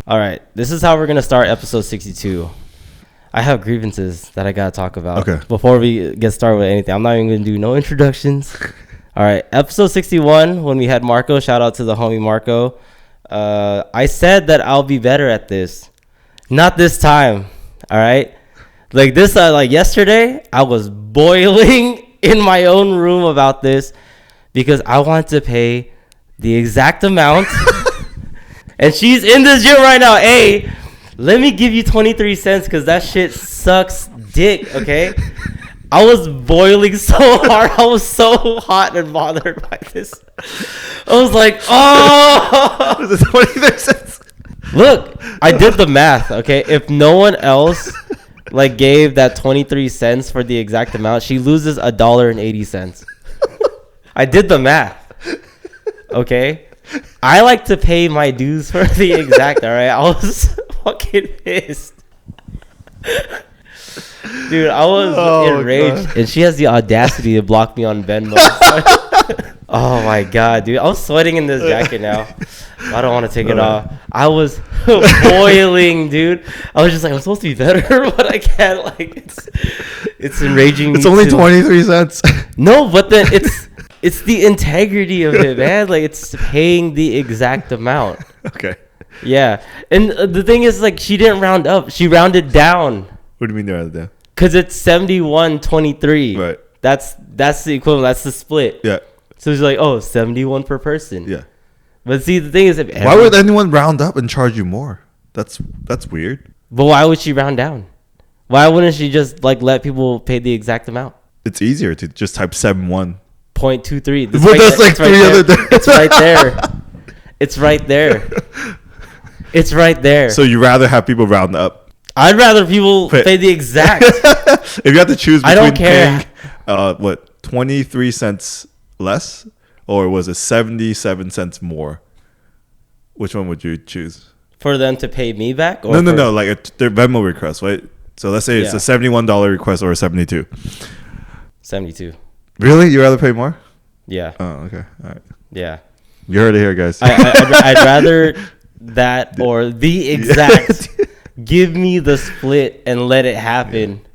All right, this is how we're gonna start episode 62. I have grievances that I gotta talk about. Okay. Before we get started with anything, I'm not even gonna do no introductions. All right, episode 61 when we had Marco. Shout out to the homie Marco. I said that I'll be better at this. Not this time. All right. Like this, like yesterday, I was boiling in my own room about this because I wanted to pay the exact amount. And she's in this gym right now. Hey, let me give you 23 cents because that shit sucks dick, okay? I was boiling so hard. I was so hot and bothered by this. I was like, oh. Was it 23 cents? Look, I did the math, okay? If no one else like gave that 23 cents for the exact amount, she loses $1.80. I did the math, okay? I like to pay my dues for the exact, all right? I was fucking pissed. Dude, I was enraged. God. And she has the audacity to block me on Venmo. Oh, my God, dude. I'm sweating in this jacket now. I don't want to take it off. I was boiling, dude. I was just like, I'm supposed to be better, but I can't. Like, it's enraging me. It's only 23 cents. No, but then it's the integrity of it, man. Like, it's paying the exact amount. Okay. Yeah. And the thing is, like, she didn't round up. She rounded down. What do you mean rounded down? Because it's 71.23. Right. That's the equivalent. That's the split. Yeah. So it's like, oh, 71 per person. Yeah. But see, the thing is, why would anyone round up and charge you more? That's weird. But why would she round down? Why wouldn't she just, like, let people pay the exact amount? It's easier to just type 71. 0.23. But that's like three other days. It's right there. It's right there. It's right there. So you rather have people round up? I'd rather people pay the exact. If you have to choose between I don't care. Paying, 23 cents less, or was it 77 cents more? Which one would you choose? For them to pay me back? Or No. Like their Venmo request, right? So let's say it's a $71 request or a 72. 72. Really? You rather pay more? Yeah. Oh, okay. All right. Yeah. You heard it here, guys. I'd rather that or the exact. Give me the split and let it happen. Yeah.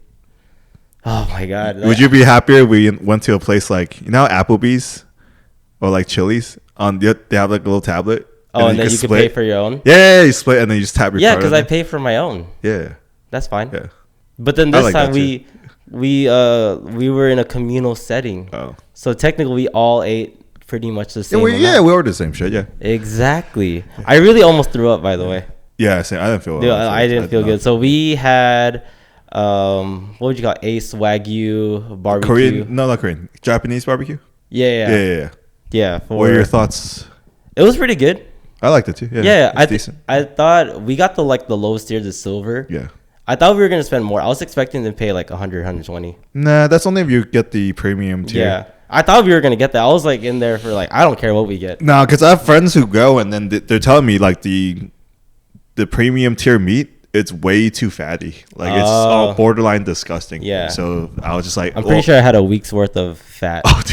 Oh my God. Would you be happier if we went to a place like, you know, Applebee's or like Chili's? They have like a little tablet. Oh, and then you can pay for your own? Yeah, you split and then you just tap your card. Yeah, because I pay for my own. Yeah. That's fine. Yeah. But then this time we were in a communal setting. Oh. So technically we all ate pretty much the same amount. We ordered the same shit, yeah. Exactly. I really almost threw up, by the way. Yeah, same. I didn't feel Dude, I didn't feel good. So we had what would you call it? Ace Wagyu barbecue. Korean? No, not Korean. Japanese barbecue? Yeah. What are your thoughts? It was pretty good. I liked it too. Yeah, decent. I thought we got the lowest tier, the silver. Yeah. I thought we were gonna spend more. I was expecting to pay like 100, 120. Nah, that's only if you get the premium tier. Yeah. I thought we were gonna get that. I was like in there for like, I don't care what we get. No, because I have friends who go and then they're telling me like the premium tier meat, it's way too fatty. Like it's all borderline disgusting. Yeah. So I was just like, I'm pretty sure I had a week's worth of fat. Oh,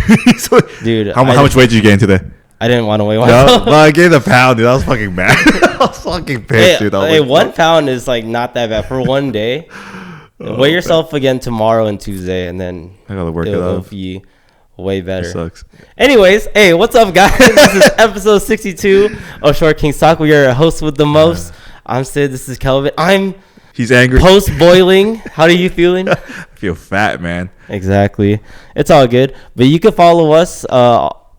dude. How much weight did you gain today? I didn't want to weigh myself. No, I gained a pound, dude. I was fucking mad. I was fucking pissed, dude. Hey, 1 pound is like not that bad for one day. Weigh yourself again tomorrow and Tuesday, and then I gotta work it out. It'll be way better. It sucks. Anyways, hey, what's up, guys? This is episode 62 of Short King's Talk. We are a host with the most. I'm Sid. This is Kelvin. He's angry. Post boiling. How are you feeling? I feel fat, man. Exactly. It's all good. But you can follow us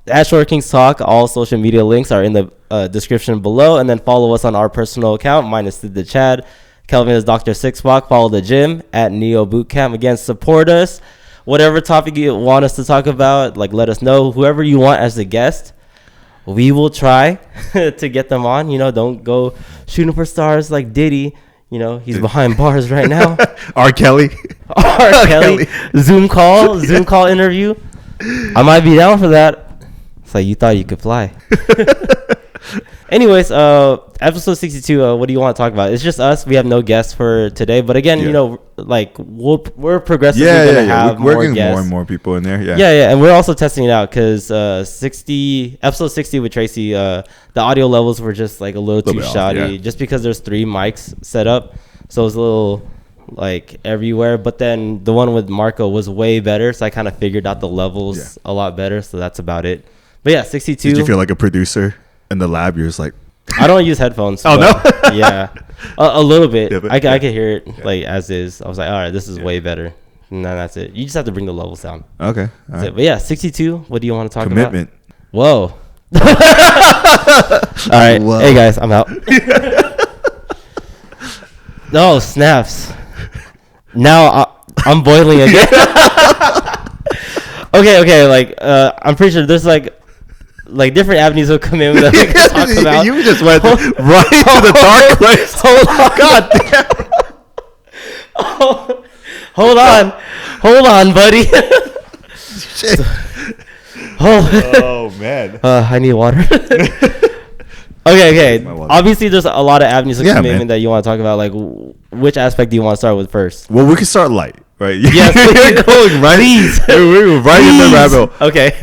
at Short King's Talk. All social media links are in the description below. And then follow us on our personal account. Mine is Sid the Chad. Kelvin is Dr. Sixpack. Follow the gym at Neo Bootcamp. Again, support us. Whatever topic you want us to talk about, like, let us know. Whoever you want as a guest, we will try to get them on. You know, don't go shooting for stars like Diddy. You know, he's behind bars right now. R. Kelly. Zoom call interview. I might be down for that. It's like you thought you could fly. Anyways, episode 62. What do you want to talk about? It's just us. We have no guests for today. But again, you know, like we're progressively gonna have we're more getting guests. more and more people in there. Yeah, and we're also testing it out because episode 60 with Tracy, the audio levels were just like a little too shoddy, just because there's 3 mics set up, so it's a little like everywhere. But then the one with Marco was way better, so I kind of figured out the levels a lot better. So that's about it. But yeah, 62. Did you feel like a producer in the lab? You're just like, I don't use headphones. Oh no. Yeah, a little bit. Yeah, but, I could hear it like as is. I was like, all right, this is way better. And then that's it. You just have to bring the levels down. Okay. That's it. But yeah, 62. What do you want to talk Commitment. about? Whoa. All right. Whoa. Hey guys, I'm out. No snaps. Now I'm boiling again. Okay. Like I'm pretty sure there's like different avenues of commitment that we can talk about. You just went right to the dark place. Hold on. Hold on, buddy. Shit. Oh man. I need water. Okay. Obviously, there's a lot of avenues of commitment that you want to talk about. Like, which aspect do you want to start with first? Well, we can start light, right? Yes, you're going right. We're right in the rabbit hole. Okay.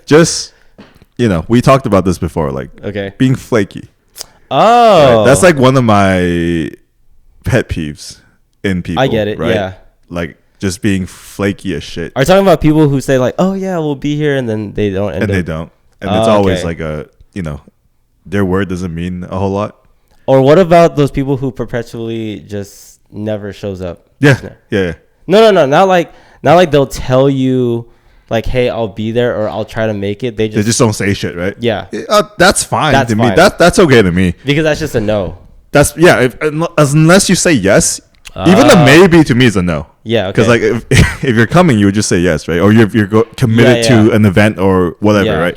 Just, you know, we talked about this before, like being flaky. Oh, right? That's like one of my pet peeves in people. I get it. Right? Yeah. Like just being flaky as shit. Are you talking about people who say like, "Oh yeah, we'll be here," and then they don't end up? They don't. And it's always like their word doesn't mean a whole lot. Or what about those people who perpetually just never shows up? Yeah. No. Not like they'll tell you like, "Hey, I'll be there," or "I'll try to make it." They just don't say shit, right? Yeah. That's fine to me. Fine. That's okay to me. Because that's just a no. That's unless you say yes. Even the maybe to me is a no. Yeah, because like if you're coming, you would just say yes, right? Or you're committed to an event or whatever, right?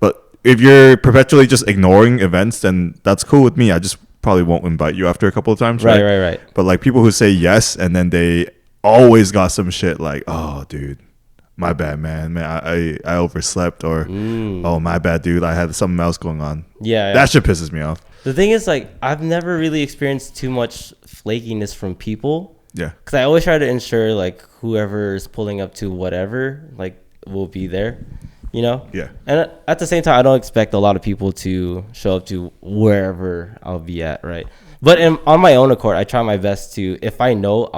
But if you're perpetually just ignoring events, then that's cool with me. I just probably won't invite you after a couple of times, right? Right. But like people who say yes and then they always got some shit like, "Oh, dude, my bad, man, I overslept," or "Oh, my bad, dude, I had something else going on." Yeah, that shit pisses me off. The thing is, like, I've never really experienced too much flakiness from people. Yeah. Because I always try to ensure, like, whoever's pulling up to whatever, like, will be there, you know? Yeah. And at the same time, I don't expect a lot of people to show up to wherever I'll be at, right? But on my own accord, I try my best to, if I know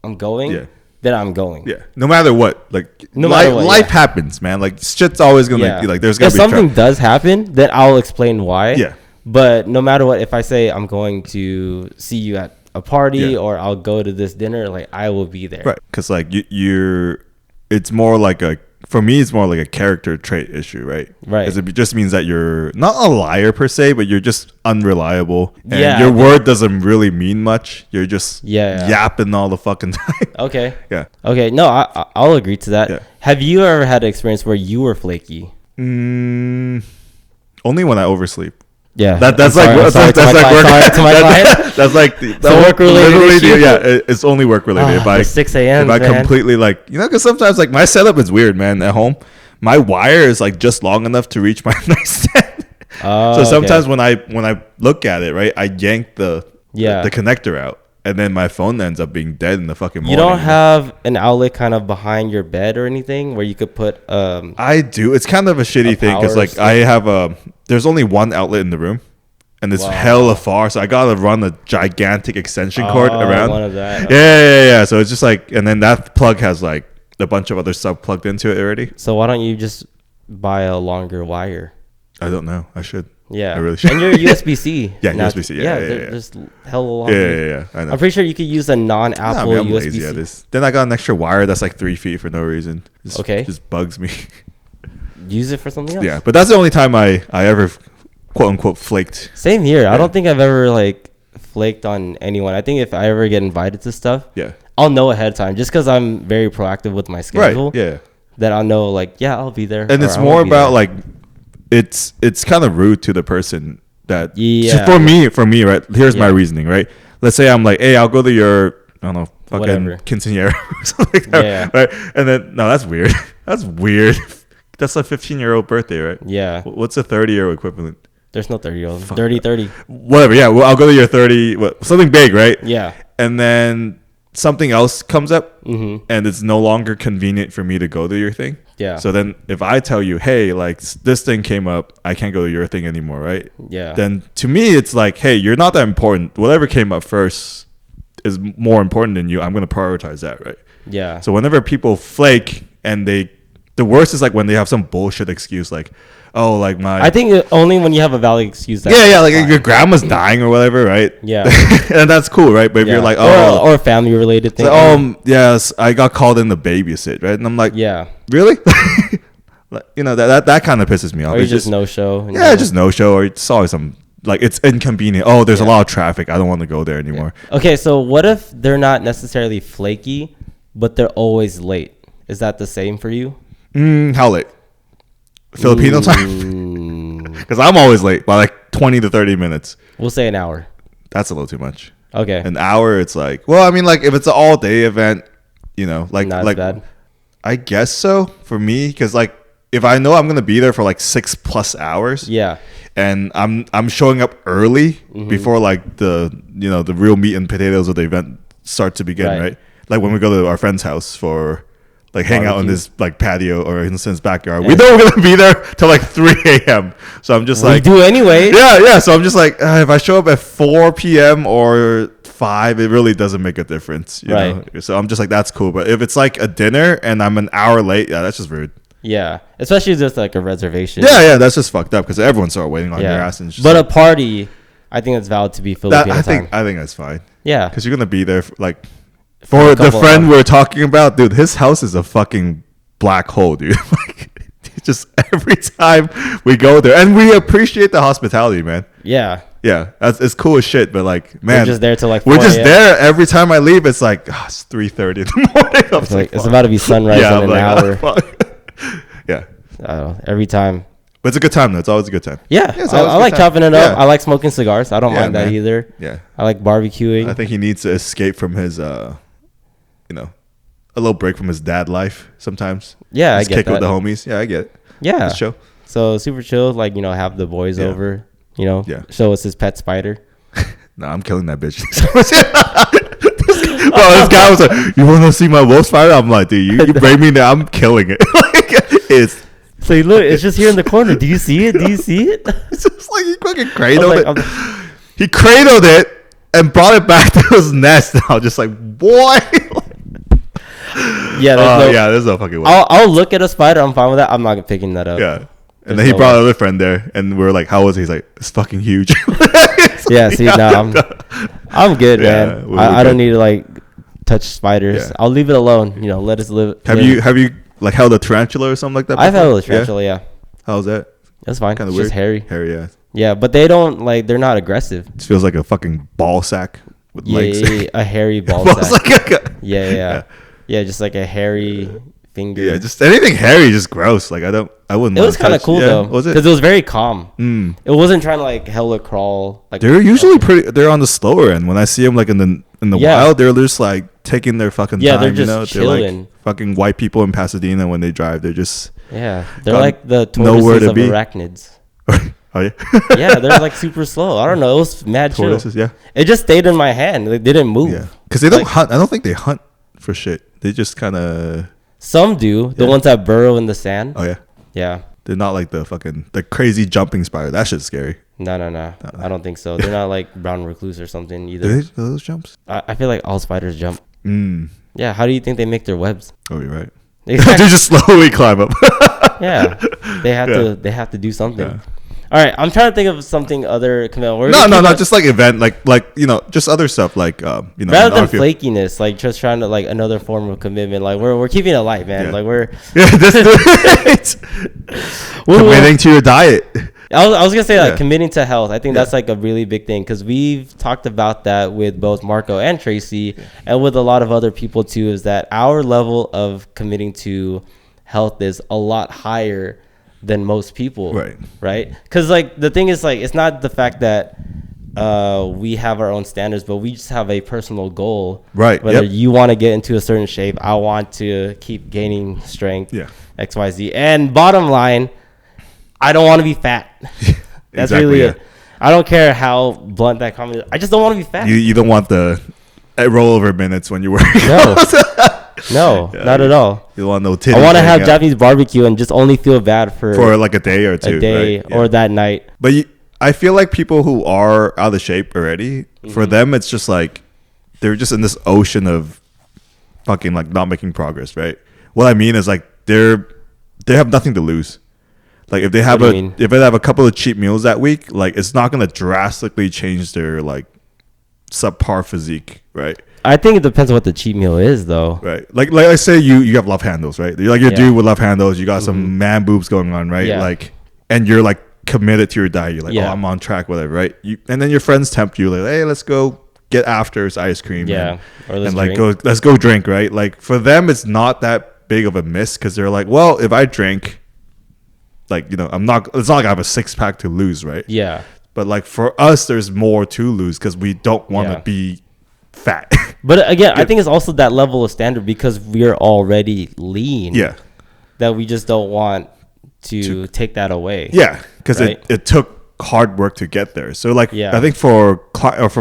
I'm going, then I'm going. Yeah. No matter what. Like, life happens, man. Like, shit's always going to be, like, there's going to be something does happen, then I'll explain why. Yeah. But no matter what, if I say I'm going to see you at a party or I'll go to this dinner, like I will be there. Right. Because like it's more like for me, it's more like a character trait issue, right? Right. Because it just means that you're not a liar per se, but you're just unreliable. And your word doesn't really mean much. You're just yapping all the fucking time. Okay. Yeah. Okay. No, I'll agree to that. Yeah. Have you ever had an experience where you were flaky? Only when I oversleep. Yeah, that's like work. That's like the work related. Yeah, it's only work related. If I 6 a.m. If I completely like because sometimes like my setup is weird, man. At home, my wire is like just long enough to reach my nightstand. So sometimes when I look at it, right, I yank the connector out. And then my phone ends up being dead in the fucking morning. You don't have an outlet kind of behind your bed or anything where you could put I do. It's kind of a shitty thing because like I have there's only one outlet in the room and it's hella far, so I gotta run a gigantic extension cord around. One of that. Yeah. So it's just like, and then that plug has like a bunch of other stuff plugged into it already. So why don't you just buy a longer wire? I don't know. I should. Yeah, I really should. And you're USB-C. Yeah, USB-C. Yeah. Just hella long. Yeah. I know. I'm pretty sure you could use a non-Apple I'm USB-C. lazy at this. Then I got an extra wire that's like 3 feet for no reason. Just bugs me. Use it for something else. Yeah, but that's the only time I ever quote unquote flaked. Same here. I don't think I've ever like flaked on anyone. I think if I ever get invited to stuff, I'll know ahead of time just because I'm very proactive with my schedule. Right. Yeah. That I'll know like I'll be there. And it's more about like. It's kind of rude to the person that so for me right, here's my reasoning, right? Let's say I'm like, hey, I'll go to your I don't know fucking quinceañera or something like that, right? And then no, that's weird. That's weird. That's a 15-year-old birthday, right? Yeah. What's a 30-year equivalent? There's no 30-year-old. Dirty 30. Whatever. Yeah. Well, I'll go to your 30. Something big, right? Yeah. And then something else comes up, and it's no longer convenient for me to go to your thing. Yeah. So then if I tell you, hey, like this thing came up, I can't go to your thing anymore, right? Yeah. Then to me, it's like, hey, you're not that important. Whatever came up first is more important than you. I'm going to prioritize that, right? Yeah. So whenever people flake and the worst is like when they have some bullshit excuse like, oh, like I think only when you have a valid excuse. Like your grandma's dying or whatever, right? Yeah. And that's cool, right? But if you're like, or family related thing. So, yes, I got called in to babysit, right? And I'm like, yeah, really? You know, that kind of pisses me off. Or you just no show. Yeah, just no show, or it's always some like it's inconvenient. Oh, there's a lot of traffic. I don't want to go there anymore. Yeah. Okay, so what if they're not necessarily flaky, but they're always late? Is that the same for you? How late? Filipino time? Because I'm always late by like 20 to 30 minutes. We'll say an hour. That's a little too much. Okay. An hour, it's like, well, I mean, like if it's an all day event, you know, like not as bad. I guess so for me, because like if I know I'm gonna be there for like 6+ hours, yeah, and I'm showing up early before like the real meat and potatoes of the event start to begin, right? Like when we go to our friend's house for like hang out in this like patio or in his backyard. We know we're gonna be there till like 3 a.m. So I'm just like, we do anyway. Yeah. So I'm just like, if I show up at 4 p.m. or 5, it really doesn't make a difference, you know? So I'm just like, that's cool. But if it's like a dinner and I'm an hour late, yeah, that's just rude. Yeah, especially just like a reservation. Yeah, that's just fucked up because everyone started waiting on your ass. And but a party, I think it's valid to be Filipino time. I think that's fine. Yeah, because you're gonna be there for the friend we're talking about, dude. His house is a fucking black hole, dude. Like, just every time we go there, and we appreciate the hospitality, man. Yeah, it's cool as shit. But like, man, we're just there till like 4 we're just there every time I leave. It's like it's 3:30 in the morning. It's about to be sunrise in an hour. Yeah, every time. But it's a good time though. It's always a good time. Yeah, I like chopping it up. I like smoking cigars. I don't mind that either. Yeah, I like barbecuing. I think he needs to escape from his a little break from his dad life sometimes. Yeah, I get kick that. With the homies. Yeah, I get it. Yeah. It's chill. So super chill, like, have the boys over, show us his pet spider. No, I'm killing that bitch. Bro, this guy was like, you want to see my wolf spider? I'm like, dude, you bring me there, I'm killing it. It's so look, it's just here in the corner. Do you see it? It's just like he fucking cradled it. He cradled it and brought it back to his nest. And I was just like, boy. There's no fucking way. I'll look at a spider. I'm fine with that. I'm not picking that up. Yeah. And then he brought another friend there, and we were like, "How was he?" He's like, "It's fucking huge." I'm good, man. I don't need to like touch spiders. Yeah. I'll leave it alone. Let us live. Have you like held a tarantula or something like that before? I've held a tarantula. Yeah. How's that? That's fine. Kind of weird. Just hairy. Hairy, yeah. Yeah, but they don't they're not aggressive. It feels like a fucking ball sack with legs. Yeah, a hairy ball sack. Yeah, just like a hairy finger. Yeah, just anything hairy is just gross. Like I wouldn't. It was kind of cool though, because it was very calm. It wasn't trying to like hella crawl. Like they're usually they're on the slower end. When I see them like in the wild, they're just like taking their fucking time. They're just chilling. They're like fucking white people in Pasadena when they drive. They're just they're like the tortoises of arachnids. Oh yeah. Yeah, they're like super slow. I don't know. It was mad tortoises, chill. Yeah. It just stayed in my hand. They didn't move. Yeah. Because they don't hunt. I don't think they hunt for shit. They just kind of. Some do. The ones that burrow in the sand. Oh yeah. Yeah. They're not like the crazy jumping spider. That shit's scary. No. I don't think so. They're not like brown recluse or something either. Do those jumps? I feel like all spiders jump. Mm. Yeah. How do you think they make their webs? Oh, you're right. Exactly. They just slowly climb up. Yeah. They have to do something. Yeah. All right, I'm trying to think of something other. No, just like event, like just other stuff, like rather than flakiness, like just trying to like another form of commitment. Like we're keeping it light, man. Like we're committing to your diet. I was gonna say like committing to health. I think that's like a really big thing because we've talked about that with both Marco and Tracy, and with a lot of other people too. Is that our level of committing to health is a lot higher than most people, right? Because like the thing is, like, it's not the fact that we have our own standards, but we just have a personal goal, right? Whether you want to get into a certain shape, I want to keep gaining strength, XYZ. And bottom line, I don't want to be fat. That's really it. I don't care how blunt that comment is. I just don't want to be fat. You don't want the rollover minutes when you work. No, not at all. You want no titties. I want to have Japanese barbecue and just only feel bad for like a day or two, right? Or that night. But I feel like people who are out of shape already, for them, it's just like they're just in this ocean of fucking like not making progress, right? What I mean is like they have nothing to lose. Like if they have a couple of cheap meals that week, like it's not gonna drastically change their like subpar physique, right? I think it depends on what the cheat meal is, though. Right. Like I say, you have love handles, right? You're like your dude with love handles. You got some man boobs going on, right? Yeah. Like, and you're like committed to your diet. You're like, oh, I'm on track, whatever, right? And then your friends tempt you, like, hey, let's go get After's ice cream. Yeah. And like let's go drink, right? Like for them, it's not that big of a miss because they're like, well, if I drink, like it's not like I have a 6-pack to lose, right? Yeah. But like for us, there's more to lose because we don't want to be fat. But again, I think it's also that level of standard because we're already lean. Yeah. That we just don't want to take that away. Yeah, because it took hard work to get there. So like, Yeah. I think for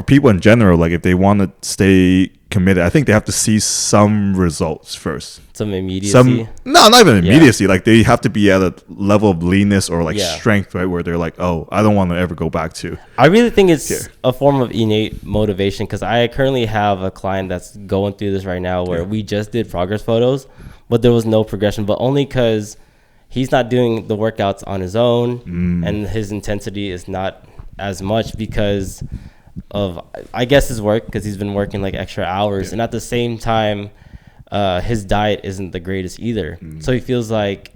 people in general, like if they want to stay committed, I think they have to see some results first. Some immediacy. Not even immediacy. Like they have to be at a level of leanness or like strength, right? Where they're like, oh, I don't want to ever go back to. I really think it's a form of innate motivation because I currently have a client that's going through this right now where we just did progress photos, but there was no progression, but only because he's not doing the workouts on his own and his intensity is not as much because of, I guess, his work because he's been working like extra hours. And at the same time, his diet isn't the greatest either. So he feels like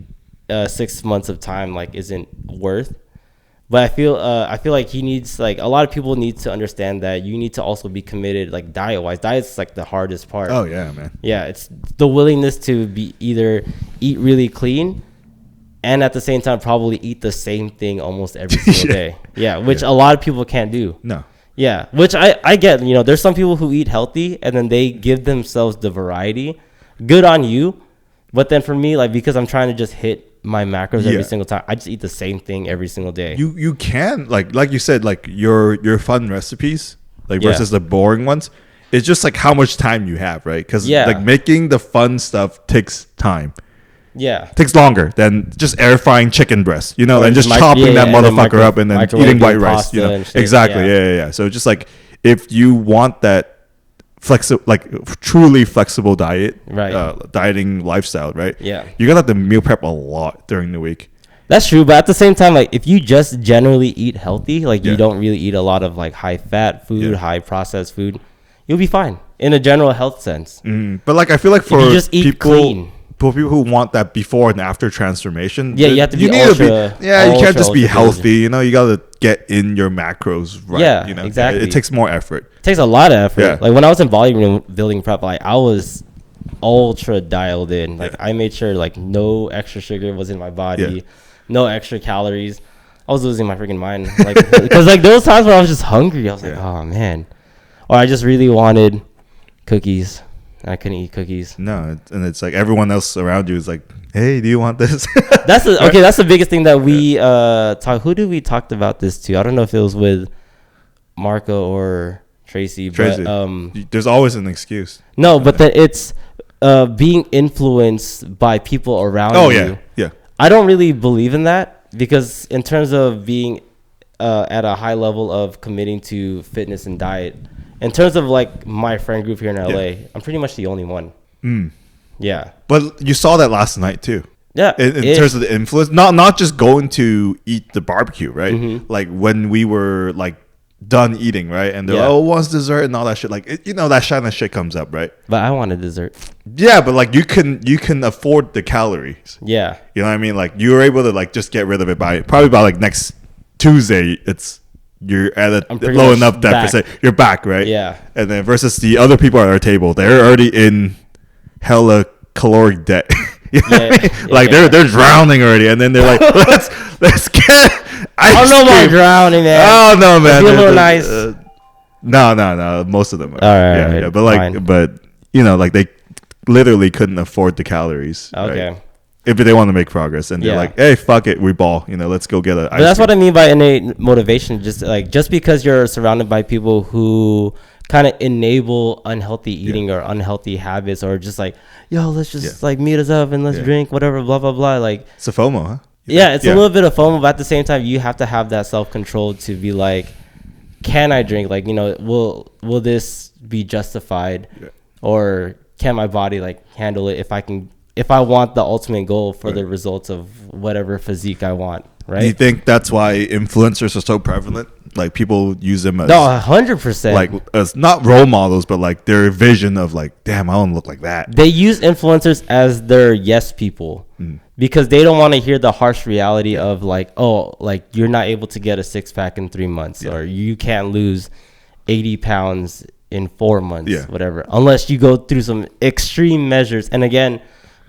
6 months of time like isn't worth. But I feel like he needs, like, a lot of people need to understand that you need to also be committed, like diet wise. Diet's like the hardest part. Oh yeah, man. Yeah, it's the willingness to be either eat really clean and at the same time probably eat the same thing almost every single day. Yeah, which a lot of people can't do. No. Yeah, which I get. There's some people who eat healthy and then they give themselves the variety. Good on you. But then for me, like, because I'm trying to just hit my macros every single time, I just eat the same thing every single day. You can, like you said, like your fun recipes, like versus the boring ones. It's just like how much time you have, right? Because like making the fun stuff takes time. Yeah, takes longer than just air frying chicken breast, and just chopping that motherfucker up and then eating white rice, exactly. Yeah. So just like if you want that truly flexible diet, right? Dieting lifestyle, right? Yeah, you're gonna have to meal prep a lot during the week. That's true, but at the same time, like if you just generally eat healthy, like you don't really eat a lot of like high fat food, high processed food, you'll be fine in a general health sense. But like I feel like for you just eat clean. For people who want that before and after transformation, you have to be ultra. You can't just be healthy. You got to get in your macros right. Yeah, exactly. It takes more effort. It takes a lot of effort. Yeah. Like when I was in volume building prep, like I was ultra dialed in. Like I made sure like no extra sugar was in my body, no extra calories. I was losing my freaking mind. Like because like those times where I was just hungry, I was like, oh man, or I just really wanted cookies. I couldn't eat cookies. No, and it's like everyone else around you is like, "Hey, do you want this?" That's the biggest thing that we talk. Who did we talked about this to? I don't know if it was with Marco or Tracy. But there's always an excuse. No, but then it's being influenced by people around you. Yeah. I don't really believe in that because in terms of being at a high level of committing to fitness and diet. In terms of like my friend group here in LA, I'm pretty much the only one. Yeah. But you saw that last night too. Yeah. In terms of the influence, not just going to eat the barbecue, right? Like when we were like done eating, right? And they're like, oh, what's dessert and all that shit. Like, that kind of shit comes up, right? But I wanted dessert. Yeah, but like you can afford the calories. Yeah. You know what I mean? Like you were able to like just get rid of it probably by like next Tuesday. You're at a low enough deficit. You're back, right? Yeah. And then versus the other people at our table, they're already in hella caloric debt. Like they're drowning already, and then they're like, let's get. I don't know about drowning, man. Oh no, man. Feel a little nice. No. Most of them are. All right. But like, like they literally couldn't afford the calories. Okay. Right? if they want to make progress, and they're like, hey, fuck it, we ball, let's go get But that's what I mean by innate motivation. Just because you're surrounded by people who kind of enable unhealthy eating or unhealthy habits, or just like, yo, let's just like meet us up and let's drink whatever, blah blah blah. Like, it's a FOMO, huh? It's a little bit of FOMO, but at the same time, you have to have that self-control to be like, can I drink? Like, will this be justified, or can my body like handle it if I want the ultimate goal for the results of whatever physique I want, right? Do you think that's why influencers are so prevalent? Like, people use them as 100%. Like, as not role models, but like their vision of like, damn, I don't look like that. They use influencers as their yes people because they don't want to hear the harsh reality of like, oh, like you're not able to get a 6-pack in 3 months, or you can't lose 80 pounds in 4 months, whatever, unless you go through some extreme measures and again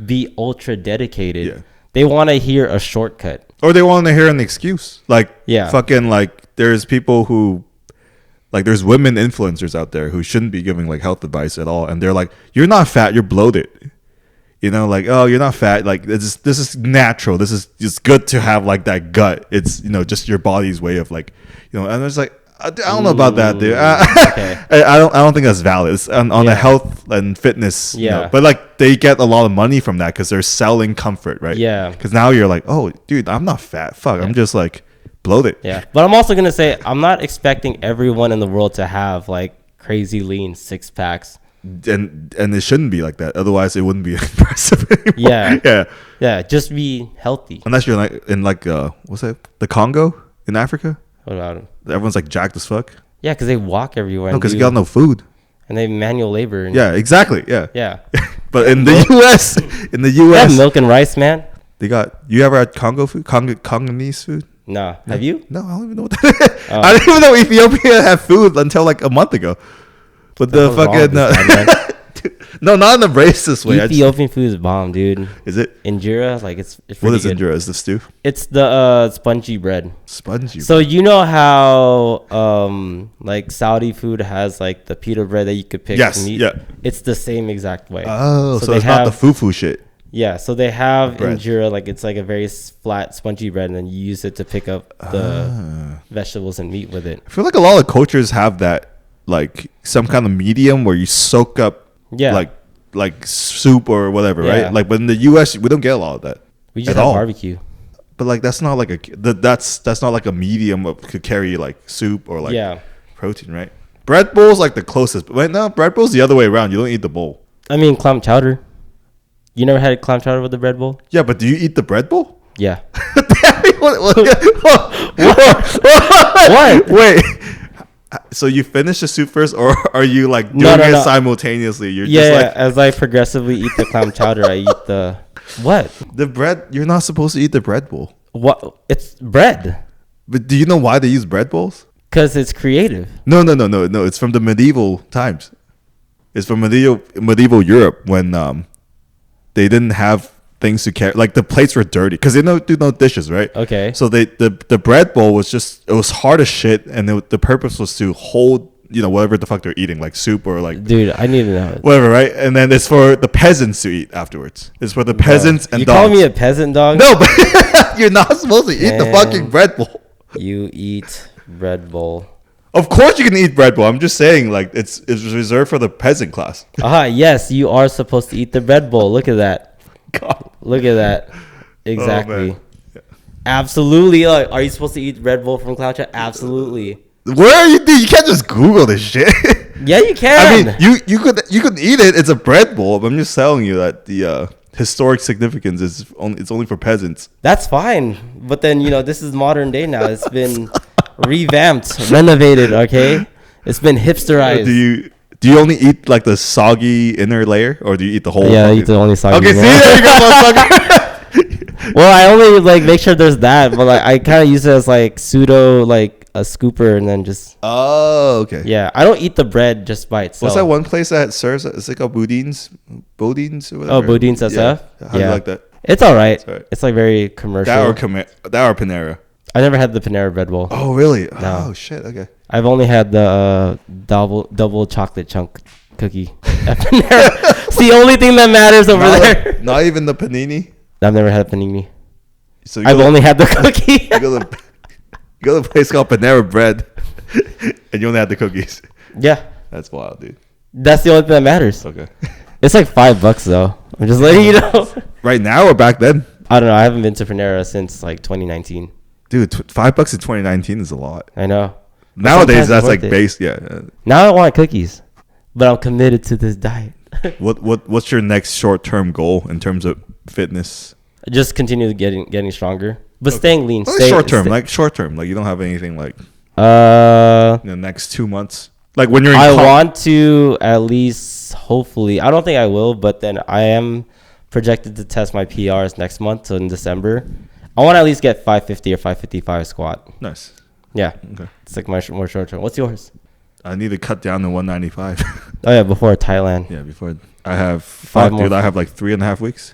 be ultra dedicated. They want to hear a shortcut, or they want to hear an excuse, like fucking like there's people who like there's women influencers out there who shouldn't be giving like health advice at all, and they're like, you're not fat, you're bloated, like, oh, you're not fat, like this is natural, this is just good to have like that gut, it's just your body's way of like, and it's like, I don't know about that, dude. I don't think that's valid. It's on the health and fitness. But like they get a lot of money from that because they're selling comfort, right? Yeah. Because now you're like, oh, dude, I'm not fat. Fuck, I'm just like bloated. Yeah. But I'm also gonna say I'm not expecting everyone in the world to have like crazy lean 6-packs. And it shouldn't be like that. Otherwise, it wouldn't be impressive anymore. Yeah. Just be healthy. Unless you're like in like what's that? The Congo in Africa. What about him? Everyone's like jacked as fuck. Yeah, because they walk everywhere. No, because you got no food. And they manual labor. Yeah, exactly. Yeah. Yeah. But in the U.S., they have milk and rice, man. They got. You ever had Congo food? Congolese food? No. Have you? No, I don't even know what that is. I didn't even know Ethiopia had food until like a month ago. But the fucking no, not in the racist way. Ethiopian food is bomb, dude. Is it injera? Like it's what is good. Injera? Is the stew? It's the spongy bread. Spongy. So you know how like Saudi food has like the pita bread that you could pick. Yes. Meat? Yeah. It's the same exact way. Oh, so it's not the fufu shit. Yeah. So they have injera, like it's like a very flat, spongy bread, and then you use it to pick up the vegetables and meat with it. I feel like a lot of cultures have that, like some kind of medium where you soak up. Like soup or whatever, right? Like, but in the U.S. we don't get a lot of that. We just have barbecue. But like that's not like that's not like a medium of could carry like soup or like protein, right? Bread bowl's like the closest. But no, bread bowl's the other way around. You don't eat the bowl. I mean, clam chowder. You never had clam chowder with the bread bowl? Yeah, but do you eat the bread bowl? Yeah. What? Wait. So you finish the soup first, or are you like doing it simultaneously? You're just like, as I progressively eat the clam chowder, I eat the bread. You're not supposed to eat the bread bowl. What? It's bread. But do you know why they use bread bowls? Because it's creative. No. It's from the medieval times. It's from medieval Europe when they didn't have things to carry, like the plates were dirty because they don't do no dishes, right? Okay. So the bread bowl was just, it was hard as shit, and the purpose was to hold whatever the fuck they're eating, like soup or like, dude, I need to know it. Whatever, right? And then it's for the peasants to eat afterwards. It's for the peasants and you dogs. call me a peasant, dog? No, but you're not supposed to eat the fucking bread bowl. You eat bread bowl. Of course you can eat bread bowl. I'm just saying, like, it's reserved for the peasant class. Yes, you are supposed to eat the bread bowl. Look at that. God. Look at that. Exactly. Oh, absolutely. Are you supposed to eat Red Bull from Cloud Chat? Absolutely. Where are you? You can't just Google this shit. Yeah, you can. I mean, you could eat it. It's a bread bowl. But I'm just telling you that the historic significance is only for peasants. That's fine. But then this is modern day now. It's been revamped, renovated. Okay, it's been hipsterized. Do you only eat like the soggy inner layer, or do you eat the whole? Yeah, I eat the only soggy. Okay, see, there you go, motherfucker. Well, I only like make sure there's that, but like I kind of use it as like pseudo like a scooper, and then just. Oh, okay. Yeah, I don't eat the bread just by itself. What's that one place that serves? It's like a Boudin's or whatever. Oh, Boudin's SF. Yeah. How do you like that? It's all right. It's like very commercial. That or Panera. I never had the Panera bread bowl. Oh, really? No. Oh, shit. Okay. I've only had the double chocolate chunk cookie at Panera. It's the only thing that matters over there. Not even the panini? I've never had a panini. So I've only had the cookie. you go to a place called Panera Bread, and you only had the cookies. Yeah. That's wild, dude. That's the only thing that matters. Okay. It's like $5 though. I'm just letting you know. Right now or back then? I don't know. I haven't been to Panera since like 2019. Dude, $5 in 2019 is a lot. I know. Nowadays, that's like base. Yeah. Now I want cookies, but I'm committed to this diet. What's your next short-term goal in terms of fitness? Just continue getting stronger, but staying lean. Short-term, like you don't have anything like in the next 2 months. Like when you're in want to at least, hopefully, I don't think I will, but then I am projected to test my PRs next month, so in December. I want to at least get 550 or 555 squat. Nice. Yeah. Okay. It's like my more short term. What's yours? I need to cut down to 195. Oh yeah, before Thailand. Yeah, before I have five more. Dude, I have like 3.5 weeks.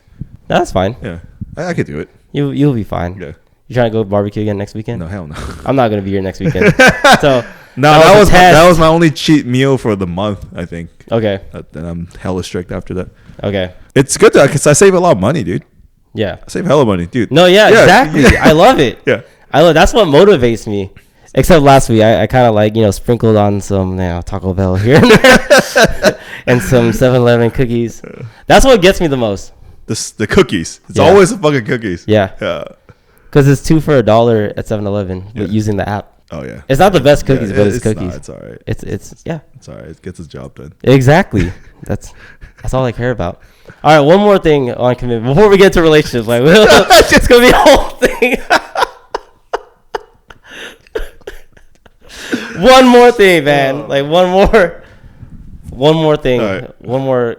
No, that's fine. Yeah, I could do it. You'll be fine. Yeah. You trying to go barbecue again next weekend? No, hell no. I'm not gonna be here next weekend. So no, that was my only cheat meal for the month. I think. Okay. Then I'm hella strict after that. Okay. It's good though, because I save a lot of money, dude. Yeah. I save hella money, dude. No, yeah. Exactly. Yeah. I love it. Yeah. That's what motivates me. Except last week, I kind of like, sprinkled on some Taco Bell here and there and some 7-Eleven cookies. That's what gets me the most. The cookies. It's always the fucking cookies. Yeah. Yeah. Because it's $2 for $1 at 7-Eleven using the app. Oh, yeah. It's not the best cookies, but it's cookies. Not, it's all right. It's yeah. It's all right. It gets its job done. Exactly. That's all I care about. All right, one more thing on commitment before we get to relationships. Like, it's gonna be a whole thing. One more thing, man. Like one more thing. Right. One more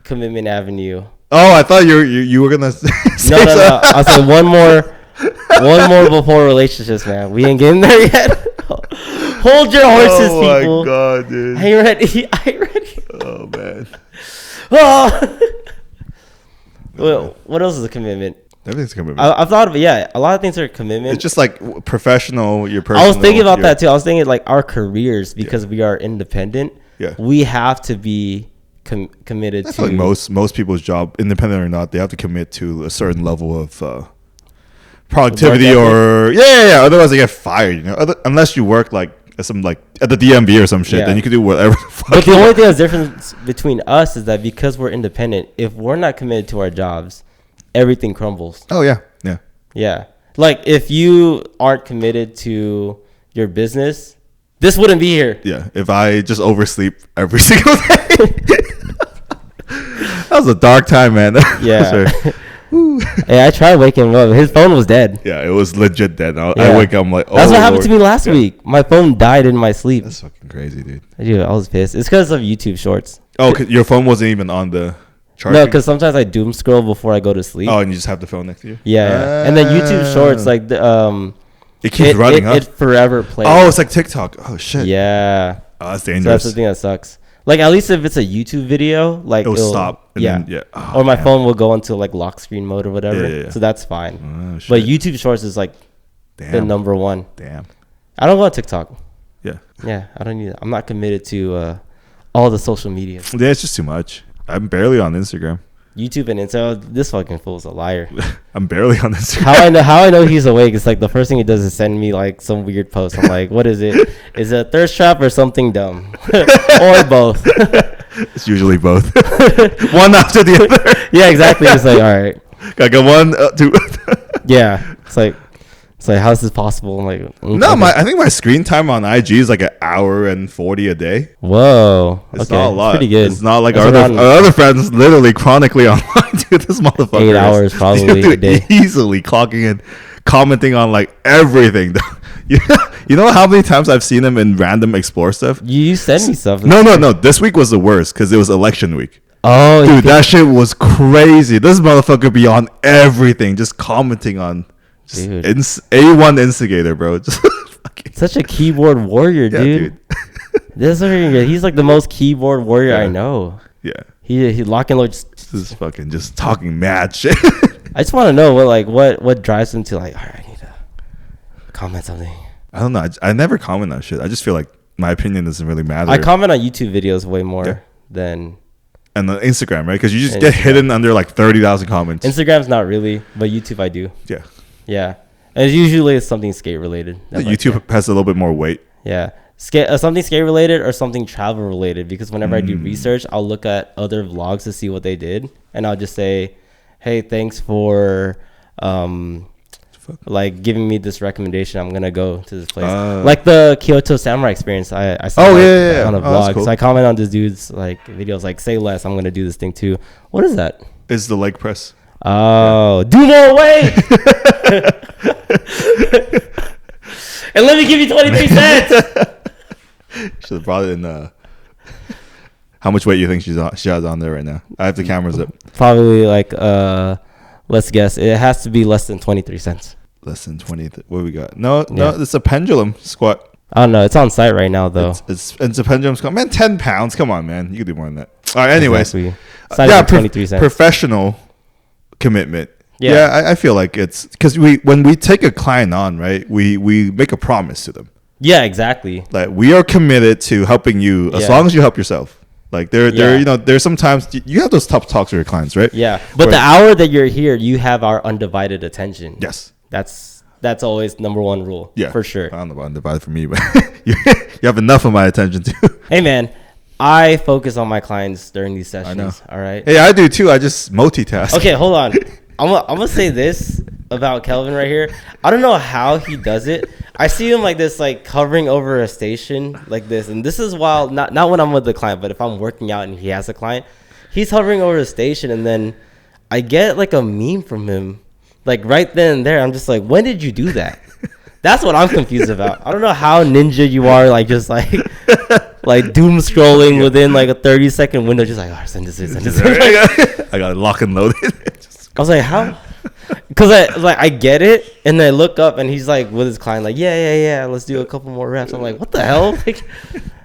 commitment avenue. Oh, I thought you were gonna say No. I'll say one more before relationships, man. We ain't getting there yet. Hold your horses, people. Oh my god, dude. I ain't ready. Oh man. Oh. Well, what else is a commitment? Everything's a commitment. I've thought of it. Yeah, a lot of things are a commitment. It's just like professional, your personal. I was thinking about that too. I was thinking like our careers, because we are independent. Yeah. We have to be committed. I feel like most people's job, independent or not, they have to commit to a certain level of productivity or otherwise they get fired. Unless you work like some like at the DMV or some shit, then you can do whatever. But the only thing that's different between us is that because we're independent, if we're not committed to our jobs, everything crumbles. Oh yeah. Like if you aren't committed to your business, this wouldn't be here. Yeah, if I just oversleep every single day. That was a dark time, man. Yeah. Hey, I tried waking him up. His phone was dead. Yeah, it was legit dead. I wake up, I'm like, oh. That's what happened to me last week. My phone died in my sleep. That's fucking crazy, dude. Dude, I was pissed. It's because of YouTube Shorts. Oh, your phone wasn't even on the charging? No, because sometimes I doom scroll before I go to sleep. Oh, and you just have the phone next to you? Yeah. And then YouTube Shorts, like, it keeps running, huh? It forever plays. Oh, it's like TikTok. Oh, shit. Yeah. Oh, that's dangerous. So that's the thing that sucks. Like, at least if it's a YouTube video, like, it'll stop. Or my phone will go into, like, lock screen mode or whatever. Yeah. So that's fine. Oh, shit. But YouTube Shorts is, like, the number one. Damn. I don't go on TikTok. Yeah. Yeah, I don't need it. I'm not committed to all the social media. Yeah, it's just too much. I'm barely on Instagram. YouTube and Insta. This fucking fool's a liar. I'm barely on Instagram. How I know he's awake? It's like the first thing he does is send me like some weird post. I'm like, what is it? Is it a thirst trap or something dumb, or both? It's usually both. One after the other. Yeah, exactly. It's like, all right, gotta go 1, 2. Yeah, it's like how's this possible? I'm like, no, I think my screen time on IG is like 1 hour and 40 a day. Whoa, it's not a lot. It's pretty good. It's not like our other friends literally chronically online. Dude, this motherfucker 8 hours probably a day. Easily clocking in, commenting on like everything. You know how many times I've seen him in random explore stuff? You send me stuff. No. This week was the worst because it was election week. Oh, dude, that shit was crazy. This motherfucker be on everything, just commenting on. Dude. A1 instigator, bro. Such a keyboard warrior, dude. This is he's like the most keyboard warrior I know. Yeah. He lock and load. Just talking mad shit. I just want to know what drives him to like, all right, I need to comment something. I don't know. I never comment on shit. I just feel like my opinion doesn't really matter. I comment on YouTube videos way more than And the Instagram, right? Because you just get hidden under like 30,000 comments. Instagram's not really, but YouTube I do. Yeah. Yeah. And usually it's something skate related. YouTube has a little bit more weight. Yeah. Something skate related or something travel related, because whenever I do research, I'll look at other vlogs to see what they did, and I'll just say, hey, thanks for like giving me this recommendation. I'm gonna go to this place, like the Kyoto Samurai experience. I saw on a vlog. Cool. So I comment on this dude's like videos, like, say less, I'm gonna do this thing too. What is that? It's the leg press. Oh, do more weight. And let me give you 23 cents. Should have brought it in. How much weight you think she has on there right now? I have the cameras up. Probably like let's guess. It has to be less than 23 cents. Less than 20. What we got? No, it's a pendulum squat. I don't know. It's on site right now though. It's a pendulum squat. Man, 10 pounds. Come on, man. You can do more than that. All right. Anyways, exactly. 23 cents. Professional commitment. Yeah, I feel like it's because when we take a client on, right, we make a promise to them. Yeah, exactly. Like, we are committed to helping you as long as you help yourself. Like there's sometimes you have those tough talks with your clients, right? Yeah. But the hour that you're here, you have our undivided attention. Yes. That's always number one rule. Yeah. For sure. I don't know about undivided for me, but you have enough of my attention too. Hey man, I focus on my clients during these sessions. I know. All right. Hey, I do too. I just multitask. Okay, hold on. I'm gonna say this about Kelvin right here. I don't know how he does it. I see him like this, like hovering over a station like this, and this is while not when I'm with the client, but if I'm working out and he has a client, he's hovering over a station, and then I get like a meme from him, like right then and there. I'm just like, when did you do that? That's what I'm confused about. I don't know how ninja you are, like just like doom scrolling within like a 30-second window, just like, oh, send this. I got it lock and loaded. I was like, how? Because I get it, and then I look up, and he's like with his client, like, yeah, let's do a couple more reps. I'm like, what the hell? Like,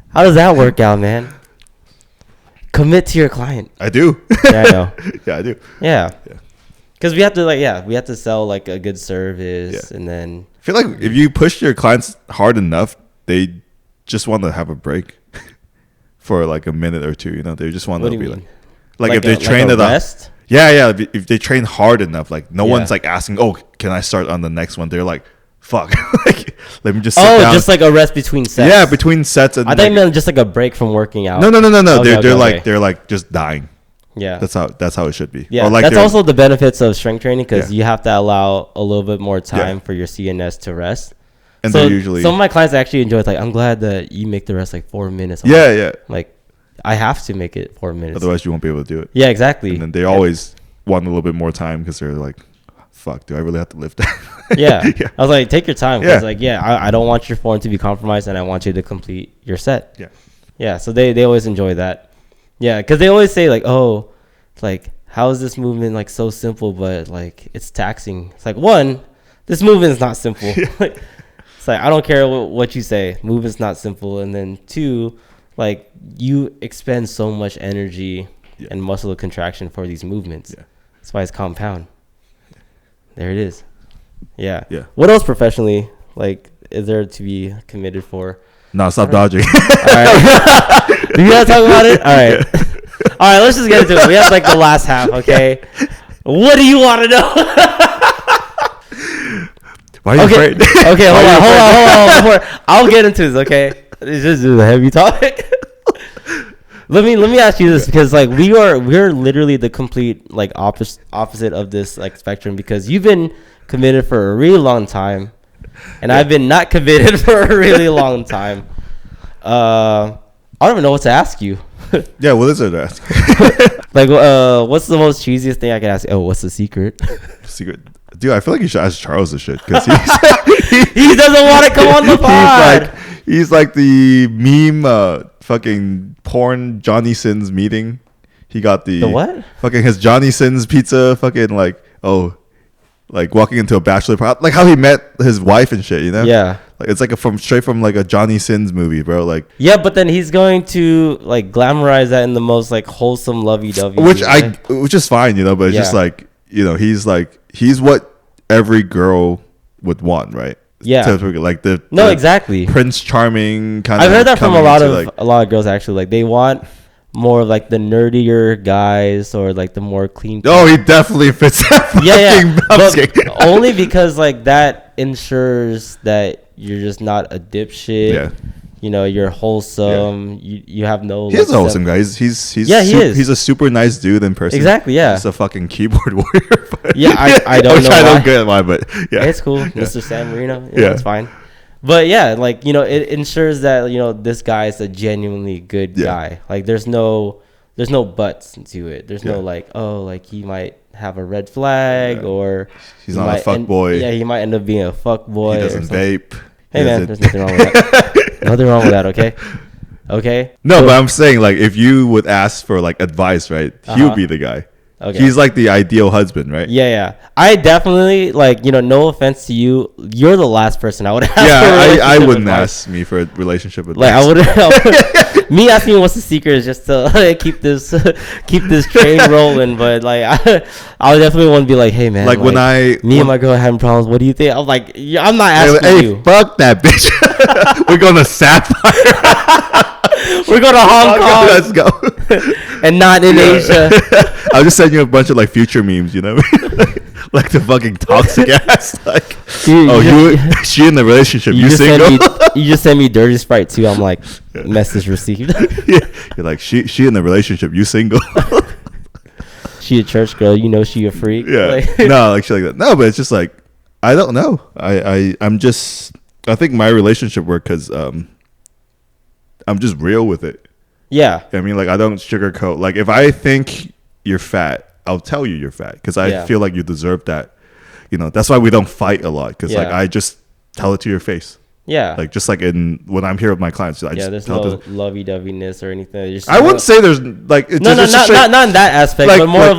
how does that work out, man? Commit to your client. I do. Yeah, I know. Yeah, I do. Yeah. Because we have to sell like a good service, and then I feel like if you push your clients hard enough, they just want to have a break for like a minute or two. You know, they just want to be like if they train at rest. Yeah. If they train hard enough, like no one's like asking, oh, can I start on the next one? They're like, fuck, like, let me just sit down. Just like a rest between sets. Yeah, between sets. And I thought you meant just like a break from working out. No. Okay, they're like just dying. Yeah, that's how it should be. Yeah, like that's also the benefits of strength training, because you have to allow a little bit more time for your CNS to rest. And so usually some of my clients actually enjoy it. Like, I'm glad that you make the rest like 4 minutes. Yeah. Like, I have to make it 4 minutes. Otherwise, you won't be able to do it. Yeah, exactly. And then they always want a little bit more time because they're like, fuck, do I really have to lift that? Yeah. I was like, take your time. Because I don't want your form to be compromised, and I want you to complete your set. Yeah. Yeah. So they always enjoy that. Yeah. Because they always say like, oh, like, how is this movement like so simple, but like it's taxing? It's like, one, this movement is not simple. It's like, I don't care what you say. Movement's not simple. And then two, like, you expend so much energy and muscle contraction for these movements. Yeah. That's why it's compound. There it is. Yeah. What else professionally, like, is there to be committed for? No, stop dodging. All right. Do you gotta talk about it? All right. All right, let's just get into it. We have like the last half, okay? What do you want to know? Why are you afraid? Okay, hold on. I'll get into this, okay? It's just a heavy topic. Let me ask you this, because like we're literally the complete like opposite of this like spectrum, because you've been committed for a really long time, and I've been not committed for a really long time. I don't even know what to ask you. Yeah, what is it to ask? Like, what's the most cheesiest thing I can ask? Oh, what's the secret? Secret, dude. I feel like you should ask Charles this shit, because he doesn't want to come on the pod. He's like the meme, fucking porn Johnny Sins meeting. He got the what? Fucking his Johnny Sins pizza. Fucking like, oh, like walking into a bachelor party, like how he met his wife and shit. You know? Yeah. Like it's like straight from like a Johnny Sins movie, bro. Like, yeah, but then he's going to like glamorize that in the most like wholesome, lovey-dovey, which is fine, you know. But it's just like, you know, he's what every girl would want, right? Yeah, like exactly Prince Charming kind of. I've heard that from a lot of girls actually. Like, they want more of like the nerdier guys or like the more clean. Oh, he definitely fits that. Yeah, but only because like that ensures that you're just not a dipshit. Yeah. You know, you're wholesome. Yeah. You have no. He's a wholesome guy. He's he is. He's a super nice dude in person. Exactly. Yeah. He's a fucking keyboard warrior. Yeah, I don't know. I don't get why, but yeah, it's cool, Mr. San Marino. Yeah, it's fine. But yeah, like, you know, it ensures that, you know, this guy is a genuinely good guy. Like there's no buts to it. There's no like, oh, like he might have a red flag or he's not a fuck boy. Yeah, he might end up being a fuck boy. He doesn't vape. Hey man, there's nothing wrong with that. Nothing wrong with that. Okay. No, but I'm saying like if you would ask for like advice, right? He would be the guy. Okay. He's like the ideal husband, right? Yeah. I definitely, like, you know, no offense to you, you're the last person I would ask. Yeah, I wouldn't ask me for a relationship advice. Like I wouldn't. Me asking what's the secret is just to keep this train rolling. But like I would definitely want to be like, hey man, like when and my girl are having problems. What do you think? I'm like, I'm not asking you. Fuck that bitch. We're going to Sapphire. We're going to Hong Kong. Let's go. And not in Asia. I'll just send you a bunch of like future memes, you know, like the fucking toxic ass. Like, she in the relationship. You single? You just send me dirty Sprite too. I'm like, message received. You're like, she in the relationship. You single? She a church girl. You know she a freak. Yeah. Like, no, like shit like that. No, but it's just like I don't know. I think my relationship worked because I'm just real with it. Yeah. I mean, like, I don't sugarcoat. Like, if I think you're fat, I'll tell you you're fat because I feel like you deserve that. You know, that's why we don't fight a lot because, like, I just tell it to your face. Yeah. Like, just like when I'm here with my clients. There's no lovey-doveyness or anything. I wouldn't say there's, like... It's not in that aspect, like, but more of,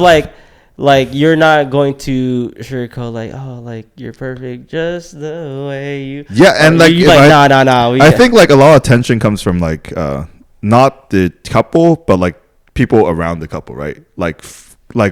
like you're not going to sugarcoat like, oh, like you're perfect just the way you. Yeah, and like nah. I think like a lot of tension comes from like not the couple, but like people around the couple, right? Like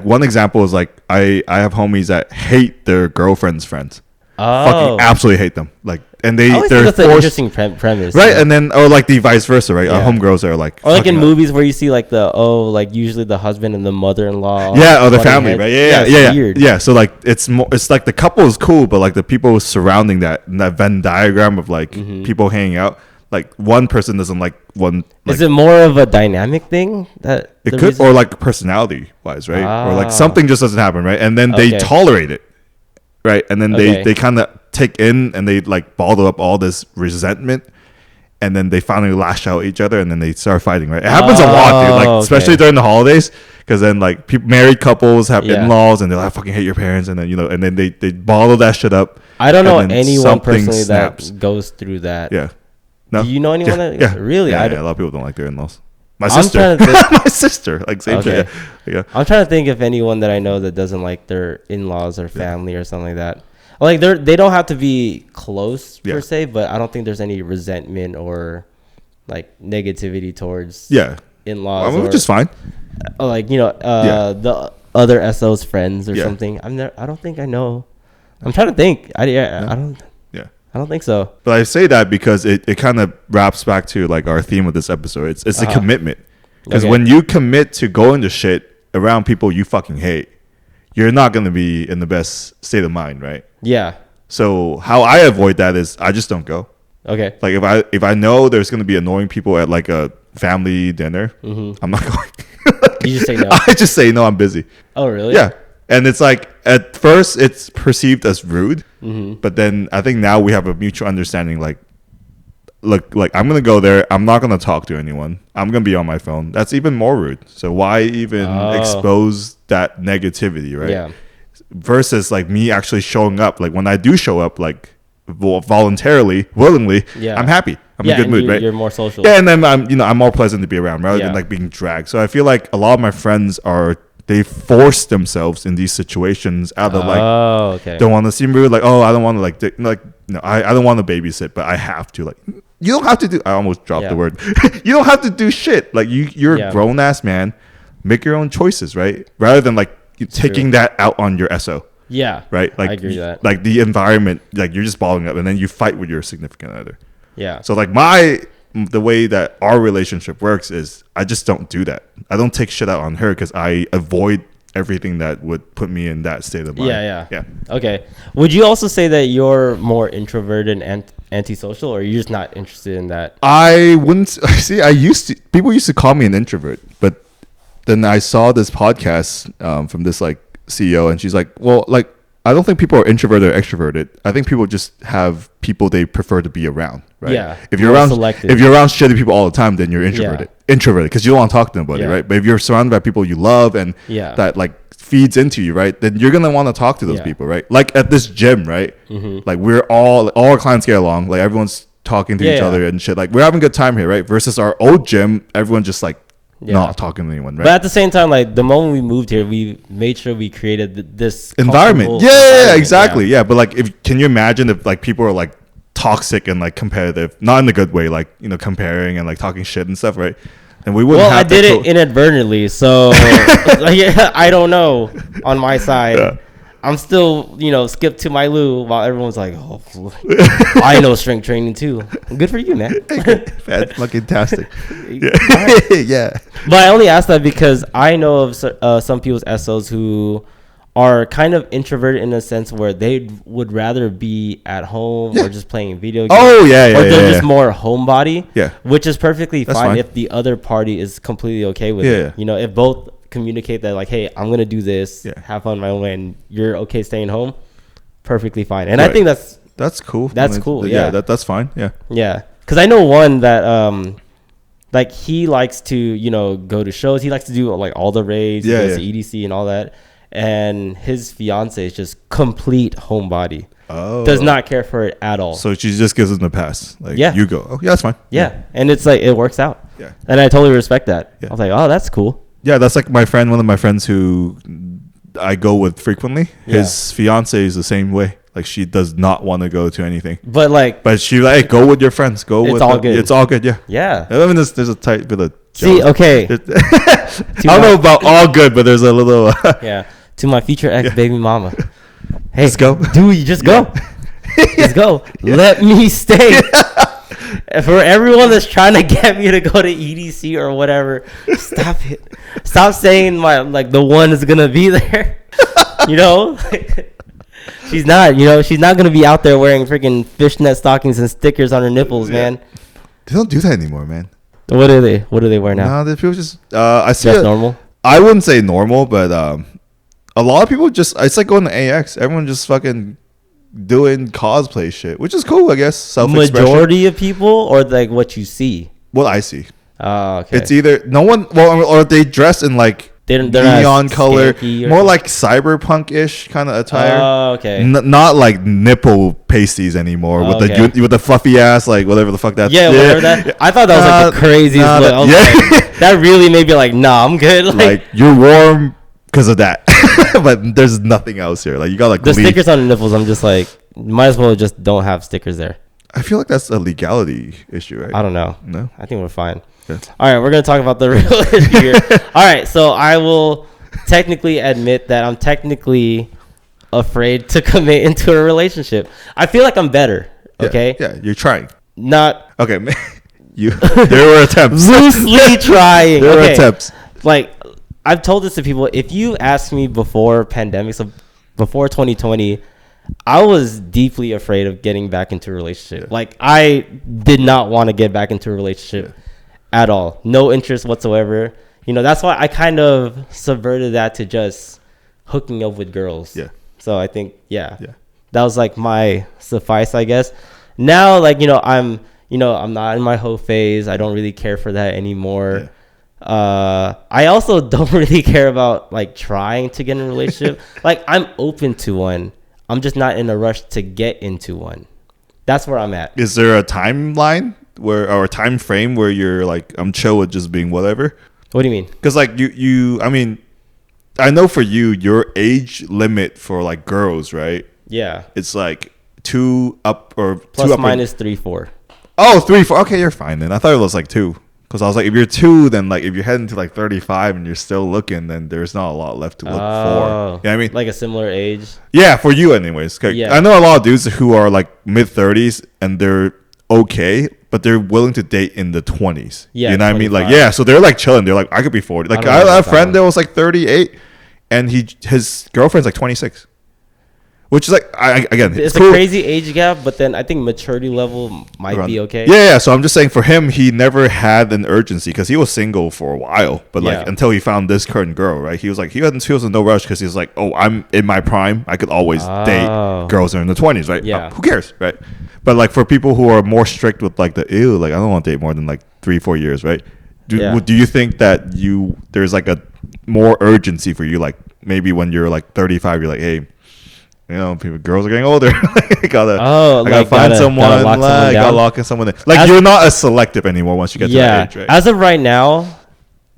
one example is like I have homies that hate their girlfriend's friends. Fucking absolutely hate them. Like, and they're that's an interesting premise, right? Yeah. And then or like the vice versa, right? Our homegirls are like, or like in movies where you see like like usually the husband and the mother-in-law, or the family, right? Yeah. Weird. Yeah. So like it's like the couple is cool, but like the people surrounding that Venn diagram of like people hanging out, like one person doesn't like one. Like, is it more of a dynamic thing that it could, or like personality wise, right? Or like something just doesn't happen, right? And then they tolerate it. Right, and then they kind of take in and they like bottle up all this resentment, and then they finally lash out at each other, and then they start fighting. Right, it happens a lot, dude. Like especially during the holidays, because then like married couples have in-laws, and they're like, I fucking hate your parents, and then and then they bottle that shit up. I don't know anyone personally that goes through that. Yeah, no. Do you know anyone that really? Yeah, a lot of people don't like their in-laws. My sister, my sister, like same shit. Yeah. I'm trying to think of anyone that I know that doesn't like their in-laws or family or something like that. Like they don't have to be close per se, but I don't think there's any resentment or like negativity towards in-laws. Which is fine. Like the other SO's friends or something. I don't think I know. I'm trying to think. I don't think so. But I say that because it kind of wraps back to like our theme of this episode. It's a commitment. Because when you commit to going to shit around people you fucking hate, you're not going to be in the best state of mind, right? Yeah. So how I avoid that is I just don't go. Okay. Like if I know there's going to be annoying people at like a family dinner, I'm not going. You just say no? I just say no, I'm busy. Oh, really? Yeah. And it's like, at first, it's perceived as rude. But then I think now we have a mutual understanding. Like, look, like I'm going to go there. I'm not going to talk to anyone. I'm going to be on my phone. That's even more rude. So why even expose that negativity, right? Yeah. Versus like me actually showing up. Like when I do show up, like voluntarily, willingly, I'm happy. I'm in a good mood, right? You're more social. Yeah, and then I'm more pleasant to be around rather than like being dragged. So I feel like a lot of my friends they force themselves in these situations out of don't want to seem rude, like I don't want to I don't want to babysit, but I have to. Like you don't have to do. I almost dropped the word. You don't have to do shit. Like you're a grown ass man. Make your own choices, right? Rather than like taking that out on your SO. Yeah. Right. Like I agree with that. Like the environment, like you're just balling up, and then you fight with your significant other. Yeah. So like my the way that our relationship works is I just don't do that. I don't take shit out on her because I avoid everything that would put me in that state of mind. Yeah. Okay. Would you also say that you're more introverted and antisocial, or you're just not interested in that? I wouldn't see. People used to call me an introvert, but then I saw this podcast from this like CEO, and she's like, well, like, I don't think people are introverted or extroverted. I think people just have people they prefer to be around, right? Yeah. If you're around shitty people all the time, then you're introverted. Introverted because you don't want to talk to anybody, right? But if you're surrounded by people you love and that like feeds into you, right? Then you're gonna want to talk to those people, right? Like at this gym, right? Like we're all our clients get along. Like everyone's talking to each other and shit. Like we're having a good time here, right? Versus our old gym, everyone just like not talking to anyone, right? But at the same time, like the moment we moved here, we made sure we created this environment. Yeah, exactly. Yeah, but like, can you imagine if like people are like toxic and like competitive, not in a good way, like, you know, comparing and like talking shit and stuff, right? And we wouldn't. Well, I did it inadvertently, so like, I don't know on my side. Yeah. I'm still, you know, skipped to my loo while everyone's like, oh, I know strength training too. Good for you, man. That's fucking tastic. Yeah. But I only asked that because I know of some people's SOs who are kind of introverted in a sense where they would rather be at home or just playing video games. Oh, yeah. Or they're just more homebody. Yeah. Which is perfectly fine if the other party is completely okay with it. You know, if both communicate that like, hey, I'm going to do this, have fun my own way, and you're okay staying home, perfectly fine. And I think that's cool. That's cool. Yeah. That's fine. Yeah. Yeah. Because I know one that, like he likes to, you know, go to shows. He likes to do like all the raves. He goes to EDC and all that. And his fiance is just complete homebody. Oh. Does not care for it at all. So she just gives him the pass. Like, you go. Oh, yeah, that's fine. Yeah. And it's like, it works out. Yeah. And I totally respect that. I was like, oh, that's cool. Yeah, that's like my friend, one of my friends who I go with frequently. His fiance is the same way. Like, she does not want to go to anything. But she like, hey, go with your friends. Go with them. Good. It's all good. Yeah. Yeah. I mean, there's a tight bit of See, okay. I don't know about all good, but there's a little. Yeah. To my future ex baby mama. Hey, let's go. Dude, you just go. Let's go. Let me stay. For everyone that's trying to get me to go to EDC or whatever, stop it. Stop saying the one is gonna be there. You know, she's not. You know, she's not gonna be out there wearing freaking fishnet stockings and stickers on her nipples, man. They don't do that anymore, man. What do they? What do they wear now? No, the people just. I see. Just normal. I wouldn't say normal, but a lot of people just. It's like going to AX. Everyone just fucking doing cosplay shit, which is cool, I guess. Self-expression. Majority of people, or like what you see? What I see. Oh, okay. It's either no one, well, or they dress in like they're neon color, more like cyberpunk-ish kind of attire. Oh, okay. Not like nipple pasties anymore with the fluffy ass, like whatever the fuck that. Yeah, whatever that. I thought that was like the craziest look. Like, that really made me like, nah, I'm good. Like you're warm because of that. But there's nothing else here. Like you got like the stickers on the nipples. I'm just like, might as well just don't have stickers there. I feel like that's a legality issue, right? I don't know. No, I think we're fine. Yeah. All right, we're gonna talk about the real issue here. All right, so I will technically admit that I'm technically afraid to commit into a relationship. I feel like I'm better. Okay. Yeah, you're trying. Not okay. There were attempts. Loosely trying. There were attempts. Like, I've told this to people. If you asked me before pandemic, so before 2020, I was deeply afraid of getting back into a relationship. Yeah. Like, I did not want to get back into a relationship at all. No interest whatsoever. You know, that's why I kind of subverted that to just hooking up with girls. Yeah. So I think, that was like my suffice, I guess. Now, like, I'm not in my hoe phase. I don't really care for that anymore. Yeah. I also don't really care about like trying to get in a relationship. Like, I'm open to one. I'm just not in a rush to get into one. That's where I'm at. Is there a timeline or a time frame where you're like, I'm chill with just being whatever? What do you mean? Because like I mean, I know for you, your age limit for like girls, right? Yeah. It's like 2 up or plus 2 up minus 3, 4. Oh, 3, 4. Okay, you're fine then. I thought it was like 2. Because I was like, if you're 2, then like if you're heading to like 35 and you're still looking, then there's not a lot left to look for. You know what I mean? Like a similar age? Yeah, for you anyways. Yeah. I know a lot of dudes who are like mid-30s and they're okay, but they're willing to date in the 20s. Yeah, you know what I mean? 25. Like, yeah, so they're like chilling. They're like, I could be 40. Like, I have a friend that was like 38, and his girlfriend's like 26, which is like, it's cool. a crazy age gap, but then I think maturity level might be okay. Yeah. So I'm just saying, for him, he never had an urgency because he was single for a while, but like until he found this current girl, right? He was like, he was in no rush because he was like, oh, I'm in my prime. I could always date girls that are in the 20s, right? Yeah. Who cares, right? But like for people who are more strict with like the like I don't want to date more than like 3-4 years, right? Do you think that there's like a more urgency for you, like maybe when you're like 35, you're like, hey, you know, girls are getting older. I gotta find someone. I gotta lock in someone. Like, you're not as selective anymore once you get to that age, right? As of right now,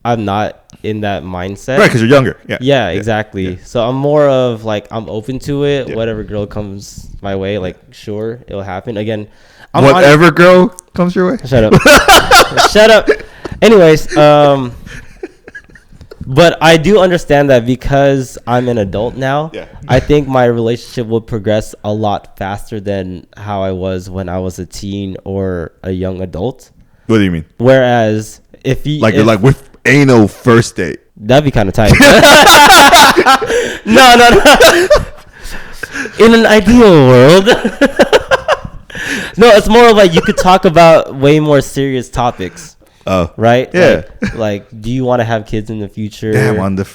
I'm not in that mindset. Right, because you're younger. Yeah, exactly. Yeah. So I'm more of like, I'm open to it. Yeah. Whatever girl comes my way, like, sure, it'll happen. Again, whatever girl comes your way. Shut up. Shut up. Anyways, but I do understand that because I'm an adult now, I think my relationship will progress a lot faster than how I was when I was a teen or a young adult. What do you mean? Whereas you're like with anal first date. That'd be kind of tight. No. In an ideal world. No, it's more of like you could talk about way more serious topics. Oh, right. Yeah. Like, do you want to have kids in the future? Damn, on the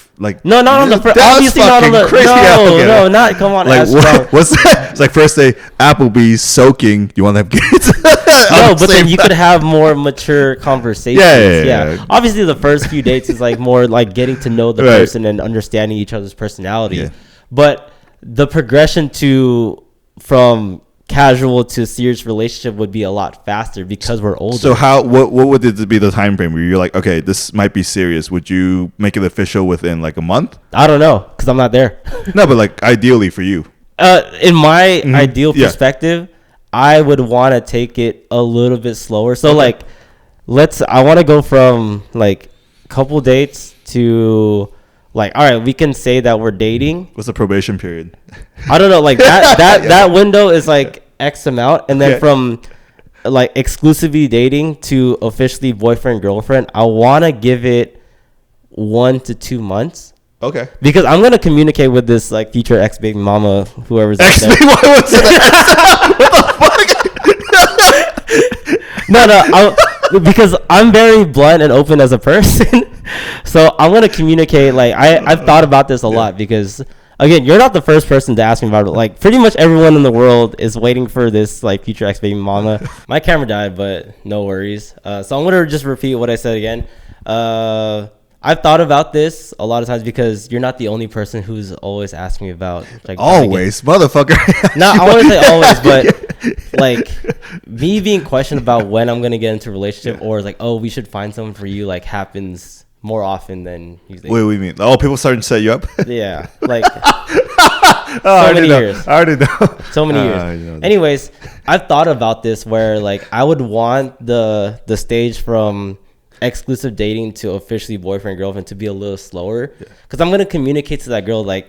no, not on the first. Obviously, not on the crazy. No, not. Come on. Like, what's that? It's like first day Applebee's soaking. You want to have kids? No, but then you could have more mature conversations. Yeah. Obviously, the first few dates is like more like getting to know the person and understanding each other's personality. Yeah. But the progression from casual to serious relationship would be a lot faster because we're older. So what would it be the time frame where you're like, okay, this might be serious? Would you make it official within like a month? I don't know because I'm not there. No, but like ideally for you. In my ideal perspective, I would want to take it a little bit slower. So like, I want to go from like couple dates to like, all right, we can say that we're dating. What's the probation period? I don't know. Like that window is like X amount. And then from like exclusively dating to officially boyfriend, girlfriend, I want to give it 1 to 2 months. Okay. Because I'm going to communicate with this like future ex-baby mama, whoever's out there. What the fuck? No, because I'm very blunt and open as a person. So I'm going to communicate. Like, I've thought about this a lot because, again, you're not the first person to ask me about it. Like, pretty much everyone in the world is waiting for this, like, future ex-baby mama. My camera died, but no worries. So I'm going to just repeat what I said again. I've thought about this a lot of times because you're not the only person who's always asking me about like always motherfucker. No, I want to say always, but like me being questioned about when I'm gonna get into a relationship or like, oh, we should find someone for you, like happens more often than you think. Wait, what do you mean? Oh, people starting to set you up? Yeah, like so many years. I already know. So many years. Anyways, I've thought about this where like I would want the stage from exclusive dating to officially boyfriend girlfriend to be a little slower because I'm going to communicate to that girl like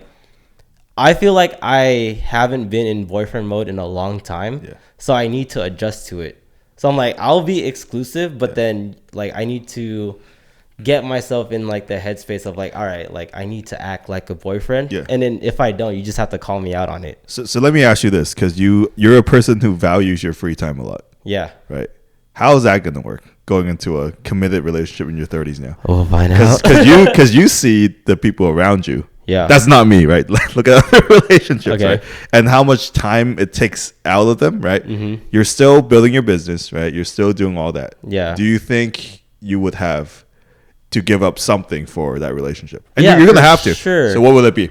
I feel like I haven't been in boyfriend mode in a long time, so I need to adjust to it. So I'm like, I'll be exclusive, but then like I need to get myself in like the headspace of like, all right, like I need to act like a boyfriend, and then if I don't, you just have to call me out on it. So let me ask you this, because you're a person who values your free time a lot. Yeah. Right. How is that going to work going into a committed relationship in your 30s now? Oh, find out. Because you see the people around you. Yeah. That's not me, right? Look at other relationships, right? And how much time it takes out of them, right? Mm-hmm. You're still building your business, right? You're still doing all that. Yeah. Do you think you would have to give up something for that relationship? And you're going to have to. Sure. So what would it be?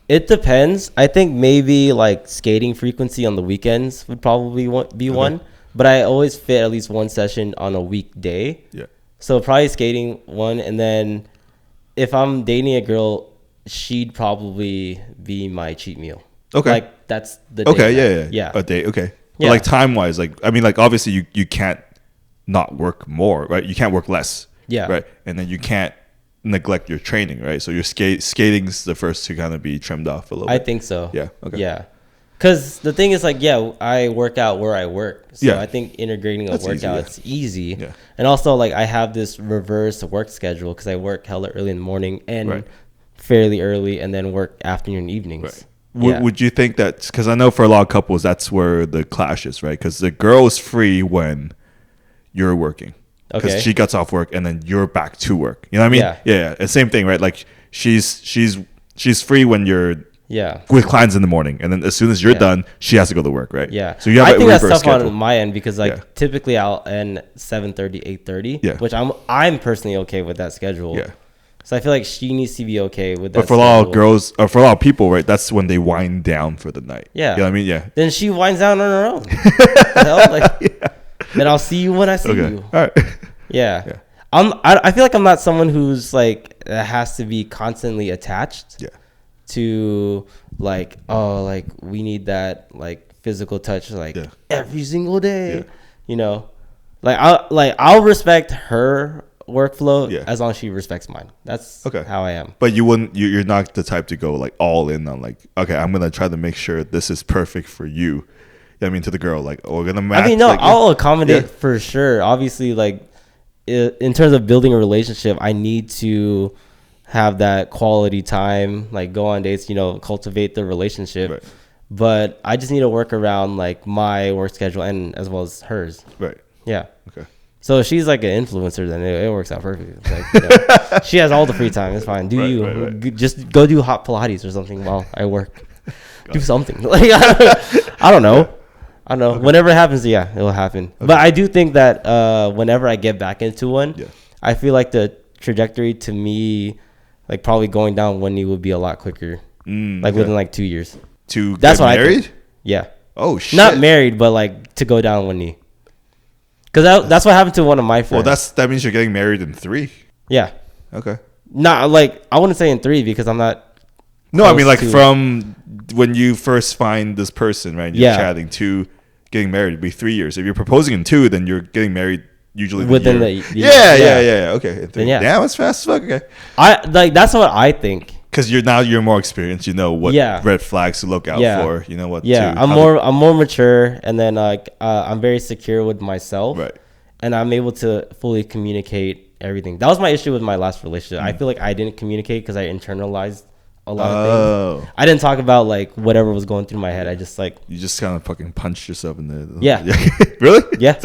It depends. I think maybe like skating frequency on the weekends would probably be one. But I always fit at least one session on a weekday. Yeah. So probably skating one. And then if I'm dating a girl, she'd probably be my cheat meal. Okay. Like that's the day. Okay. Yeah. A day. Okay. Yeah. But like time wise, like, I mean, like obviously you can't not work more, right? You can't work less. Yeah. Right. And then you can't neglect your training, right? So your skating's the first to kind of be trimmed off a little bit. I think so. Yeah. Okay. Yeah. Because the thing is, like, yeah, I work out where I work. So I think integrating a workout, it's easy. Yeah. And also, like, I have this reverse work schedule because I work hella early in the morning and fairly early and then work afternoon and evenings. Right. Would you think that, because I know for a lot of couples, that's where the clash is, right? Because the girl is free when you're working. Because she gets off work and then you're back to work. You know what I mean? Yeah. And same thing, right? Like, she's free when you're with clients in the morning, and then as soon as you're done, she has to go to work, right? Yeah. So you have I think that's tough schedule. on my end because like typically I'll end 7:30, 8:30, which I'm personally okay with that schedule. Yeah. So I feel like she needs to be okay with that. But for a lot of girls, or for a lot of people, right, that's when they wind down for the night. Yeah. You know what I mean? Yeah. Then she winds down on her own. Then I'll see you when I see you. All right. Yeah. I feel like I'm not someone who's like has to be constantly attached. To like, oh, like we need that like physical touch like every single day, you know, like I'll respect her workflow as long as she respects mine. That's how I am. But you're not the type to go like all in on like, okay, I'm gonna try to make sure this is perfect for you. You know what I mean, to the girl, like, oh, we're gonna match. I mean, no, like, I'll accommodate for sure. Obviously, like in terms of building a relationship, I need to have that quality time, like go on dates, you know, cultivate the relationship. Right. But I just need to work around like my work schedule and as well as hers. Right. Yeah. Okay. So if she's like an influencer, then it works out perfectly. Like, you know, she has all the free time. It's fine. Just go do hot Pilates or something while I work. Do something. Like I don't know. I don't know. Okay. Whenever it happens, it will happen. Okay. But I do think that whenever I get back into one, I feel like the trajectory to me, like probably going down one knee would be a lot quicker. Like within like 2 years. That's get married? I think. Yeah. Oh shit. Not married, but like to go down one knee. Because that's what happened to one of my friends. Well, that means you're getting married in 3. Yeah. Okay. Not like I wouldn't say in 3 because I'm not. No, I mean like from when you first find this person, right? You're chatting to getting married. It'd be 3 years. If you're proposing in 2, then you're getting married. Usually within the yeah. Okay. Then yeah, it's fast as fuck. Okay. I like that's what I think. Because you're more experienced. You know what red flags to look out for. You know what. I'm more mature, and then I'm very secure with myself. Right. And I'm able to fully communicate everything. That was my issue with my last relationship. I feel like I didn't communicate because I internalized a lot of things. I didn't talk about like whatever was going through my head. I just like you just kind of fucking punched yourself in the Really? Yeah.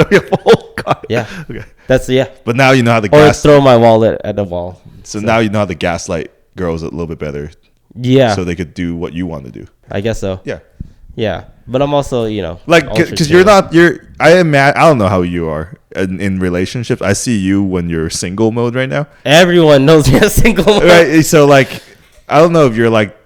God. Yeah. Okay. That's But now you know how to or throw my wallet at the wall. So now you know how to gaslight girls a little bit better. Yeah. So they could do what you want to do. I guess so. Yeah. Yeah. But I'm also, like because I don't know how you are in relationships. I see you when you're single mode right now. Everyone knows me as single mode. Right. So like I don't know if you're like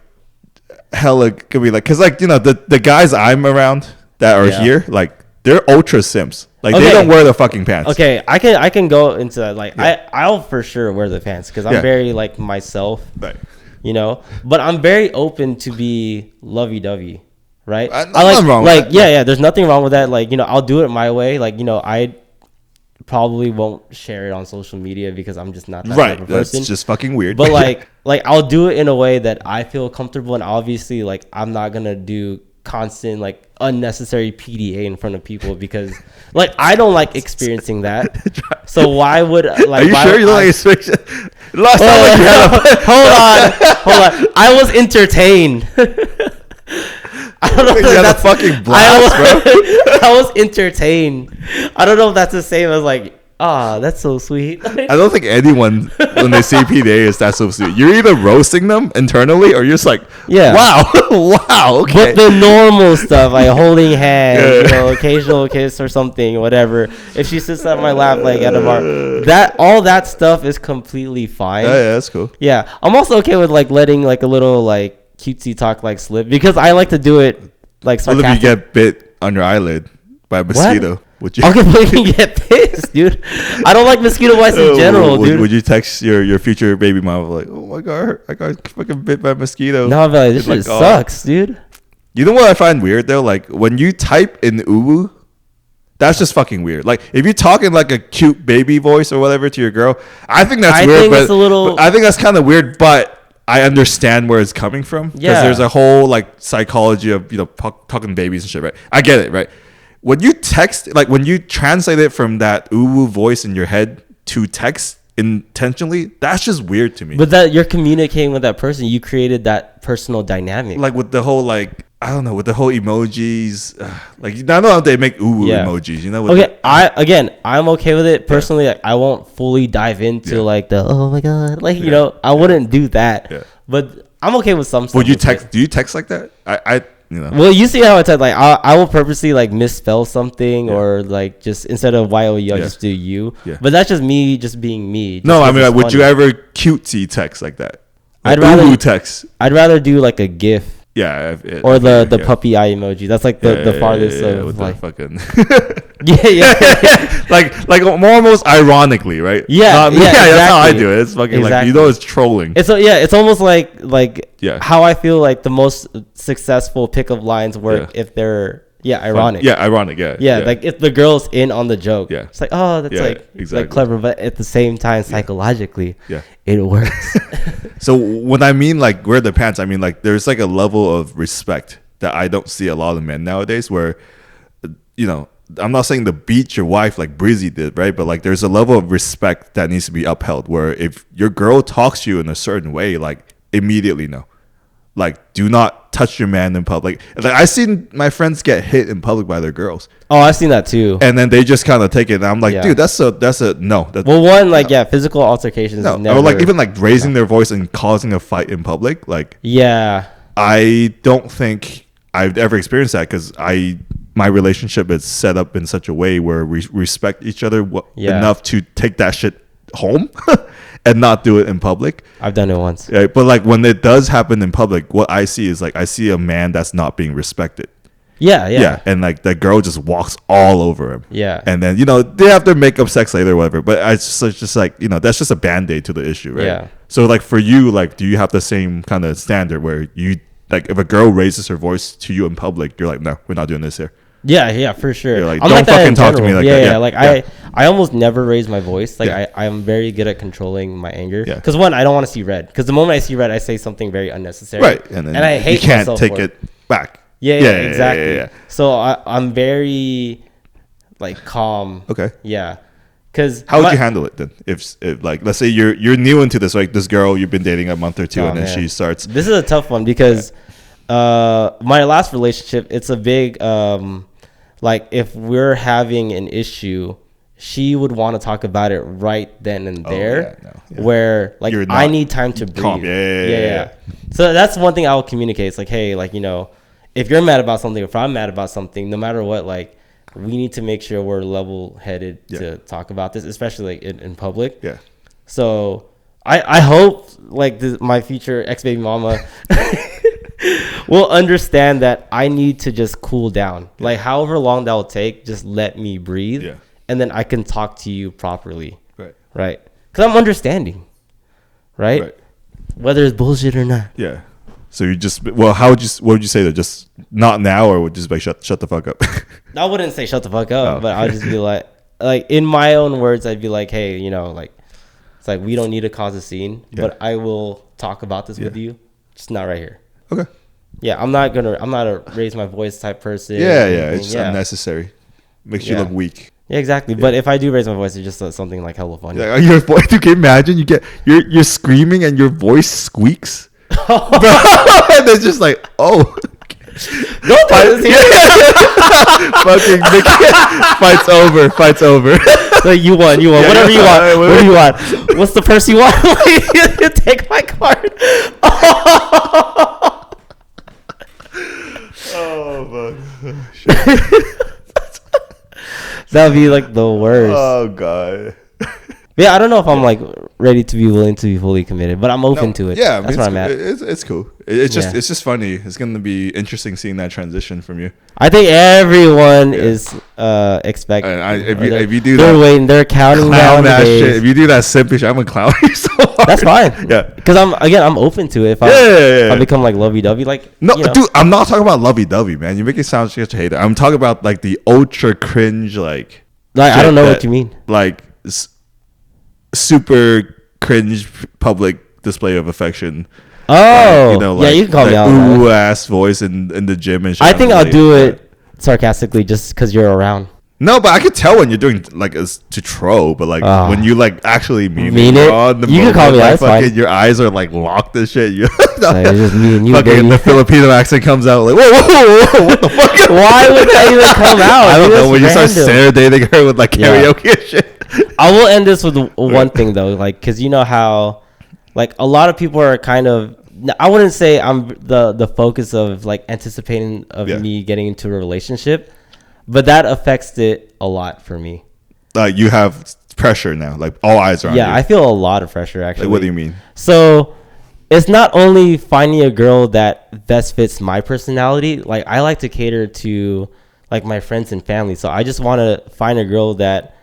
hella could be like because like the guys I'm around that are here like they're ultra simps. Like they don't wear the fucking pants. Okay, I can go into that. Like I'll for sure wear the pants because I'm very like myself. Right. But I'm very open to be lovey-dovey. Right. Nothing wrong with that. Yeah. There's nothing wrong with that. Like I'll do it my way. Like I probably won't share it on social media because I'm just not that type of person. That's just fucking weird. But like I'll do it in a way that I feel comfortable, and obviously like I'm not gonna do constant like unnecessary PDA in front of people because like I don't like experiencing that. So why would like? Are you sure you don't like experiencing? Last time you had hold on. I was entertained. I don't know if that's fucking blast, bro. I was entertained. I don't know if that's the same as like, that's so sweet. I don't think anyone when they see PDA is that so sweet. You're either roasting them internally or you're just like, wow, okay. But the normal stuff like holding hands, occasional kiss or something, whatever. If she sits at my lap like at a bar, all that stuff is completely fine. Yeah, that's cool. Yeah, I'm also okay with like letting like a little like cutesy talk like slip because I like to do it like sarcastic. What if you get bit on your eyelid by a mosquito? What? Would you? Okay, but you can get pissed, dude. I don't like mosquito bites in general, dude. Would you text your future baby mom like, oh my god, I got fucking bit by a mosquito? No, but this shit sucks, dude. You know what I find weird though? Like when you type in uwu, that's just fucking weird. Like if you're talking like a cute baby voice or whatever to your girl, I think that's weird. But I think that's kind of weird. But I understand where it's coming from. Because there's a whole like psychology of, talking babies and shit, right? I get it, right? When you text, like when you translate it from that ooh voice in your head to text intentionally, that's just weird to me. But that you're communicating with that person, you created that personal dynamic. Like with the whole like, I don't know, with the whole emojis, like I don't know how they make emojis, Okay, I'm okay with it personally. Like, I won't fully dive into like the oh my god, like I wouldn't do that. Yeah. But I'm okay with some stuff. Would you text? Do you text like that? Well, you see how I text. Like I will purposely like misspell something or like just instead of YOU, I'll just do you. Yeah. But that's just me, just being me. No, I mean, like, would you ever cutesy text like that? Like, I'd rather do like a GIF. Yeah, or the puppy eye emoji. That's like the farthest of with like fucking yeah. like almost ironically, right? Yeah, exactly. That's how I do it. It's fucking like it's trolling. It's almost like how I feel like the most successful pickup lines work if they're ironic. Ironic. Yeah. Like if the girl's in on the joke. Yeah. It's like, oh, that's like clever, but at the same time, psychologically, it works. So when I mean like wear the pants, I mean like there's like a level of respect that I don't see a lot of men nowadays where, I'm not saying to beat your wife like Breezy did, right? But like there's a level of respect that needs to be upheld where if your girl talks to you in a certain way, like immediately no. Like, do not touch your man in public. Like, I've seen my friends get hit in public by their girls. Oh, I've seen that too. And then they just kind of take it. And I'm like, dude, that's a no. Physical altercations. No, or like even like raising their voice and causing a fight in public. Like, I don't think I've ever experienced that because my relationship is set up in such a way where we respect each other enough to take that shit home. And not do it in public. I've done it once. Right? But like when it does happen in public, what I see is like I see a man that's not being respected. Yeah. And like the girl just walks all over him. Yeah. And then, they have their makeup sex later or whatever. But it's just like, that's just a band-aid to the issue, right? Yeah. So like for you, like, do you have the same kind of standard where you, like if a girl raises her voice to you in public, you're like, no, we're not doing this here. Yeah, for sure. You're like, don't fucking talk to me like that. Like I almost never raise my voice. Like I'm very good at controlling my anger. Yeah. Because one, I don't want to see red. Because the moment I see red, I say something very unnecessary. Right. And I hate myself. You can't take it back. Yeah, exactly. Yeah. So I'm very like calm. Okay. Yeah. Because how would you handle it then? If like let's say you're new into this, like this girl you've been dating a month or two, and then she starts. This is a tough one because my last relationship, it's a big like if we're having an issue, she would want to talk about it right then and there. Where like I need time to breathe. Calm. Yeah. So that's one thing I will communicate. It's like, hey, like if you're mad about something, if I'm mad about something, no matter what, like we need to make sure we're level-headed to talk about this, especially like in public. Yeah. So I hope like my future ex-baby mama will understand that I need to just cool down. Like however long that will take, just let me breathe. Yeah. And then I can talk to you properly. Right. Because I'm understanding. Right. Whether it's bullshit or not. Yeah. So you just, what would you say that just not now, or would you just like shut the fuck up? I wouldn't say shut the fuck up, but I'll just be like in my own words, I'd be like, hey, like it's like we don't need to cause a scene, but I will talk about this with you, just not right here. Okay. Yeah, I'm not a raise my voice type person. Yeah, it's just unnecessary. Makes you look weak. Yeah, exactly. Yeah. But if I do raise my voice, it's just something like hella funny. Like, your voice, you can imagine you're screaming and your voice squeaks. And it's just like, oh. Fucking Fight's over. Like you won. Whatever you want. What do you want? What's the purse you want? Take my card. Oh fuck. That'd be like the worst. Oh god. Yeah, I don't know if I'm like ready to be willing to be fully committed, but I'm open to it. Yeah, that's where I'm at. It's cool. It's just funny. It's gonna be interesting seeing that transition from you. I think everyone is expecting. If you do they're that, waiting. They're counting down that days. shit. If you do that simpish, I'm gonna clown you so hard. That's fine. Yeah, because I'm open to it. If I become like lovey-dovey, like no, dude, I'm not talking about lovey-dovey, man. You make it sound such a hater. I'm talking about like the ultra cringe, like I don't know what you mean. Like super cringe public display of affection Oh, you know, like, yeah, you can call me out. Ooh ass voice in the gym and shit. I think I'll do it sarcastically just because you're around. No, but I could tell when you're doing like as to troll, but like when you like actually mean it. You can call me out. Like, fucking, your eyes are like locked and shit. You like, it's just me and you. Fucking the Filipino accent comes out like whoa, what the fuck? Why would that even come out? I don't know. When you start serenading her with like karaoke and shit. I will end this with one thing though, like because you know how like a lot of people are kind of. I wouldn't say I'm the focus of like anticipating of me getting into a relationship. But that affects it a lot for me. You have pressure now. Like all eyes are on you. Yeah, I feel a lot of pressure actually. Like, what do you mean? So it's not only finding a girl that best fits my personality. Like I like to cater to like my friends and family. So I just want to find a girl that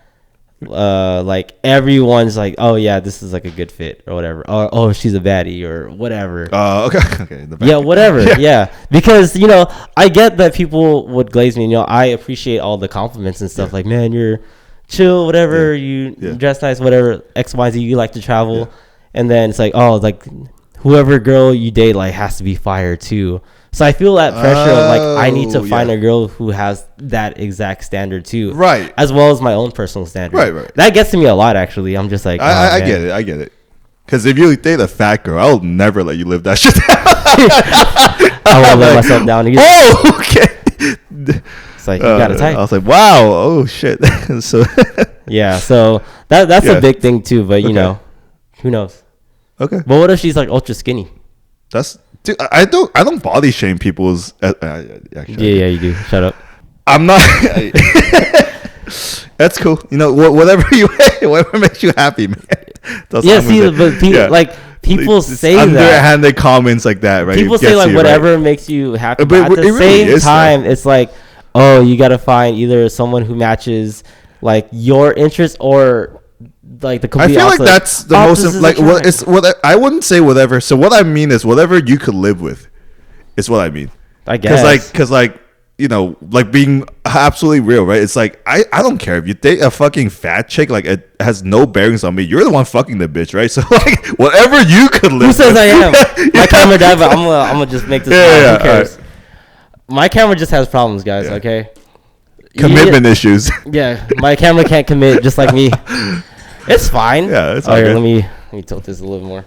like everyone's like, oh yeah, this is like a good fit or whatever. Or oh, she's a baddie or whatever. Okay. Yeah, whatever. Yeah, because you know, I get that people would glaze me. You know, I appreciate all the compliments and stuff. Like, man, you're chill, whatever. You dress nice, whatever. X, Y, Z. You like to travel, and then it's like, oh, like whoever girl you date like has to be fire too. So I feel that pressure of like I need to find a girl who has that exact standard too, right? As well as my own personal standard, right. That gets to me a lot actually. I'm just like, I get it. Because if you date a fat girl, I'll never let you live that shit down. I won't let myself down again. Oh, okay. It's like you got it tight. I was like, wow, oh shit. So yeah, so that's a big thing too. But you know, who knows? Okay. But what if she's like ultra skinny? Dude, I don't body shame people's. Actually, yeah, you do. Shut up. I'm not. That's cool. You know, whatever makes you happy, man. But people say that underhanded comments like that, right? People say like whatever makes you happy, but at the same time, it's like, oh, you gotta find either someone who matches like your interests or like the complete. I feel like that's the most like what I wouldn't say whatever. So what I mean is whatever you could live with, is what I mean. I guess because you know, like being absolutely real, right? It's like I don't care if you date a fucking fat chick, like it has no bearings on me. You're the one fucking the bitch, right? So like whatever you could live. Who says with. I am? My camera died, but I'm gonna just make this. Who cares? Right. My camera just has problems, guys. Okay. Commitment issues. Yeah, my camera can't commit, just like me. It's fine. Yeah, it's okay. Let me tilt this a little more.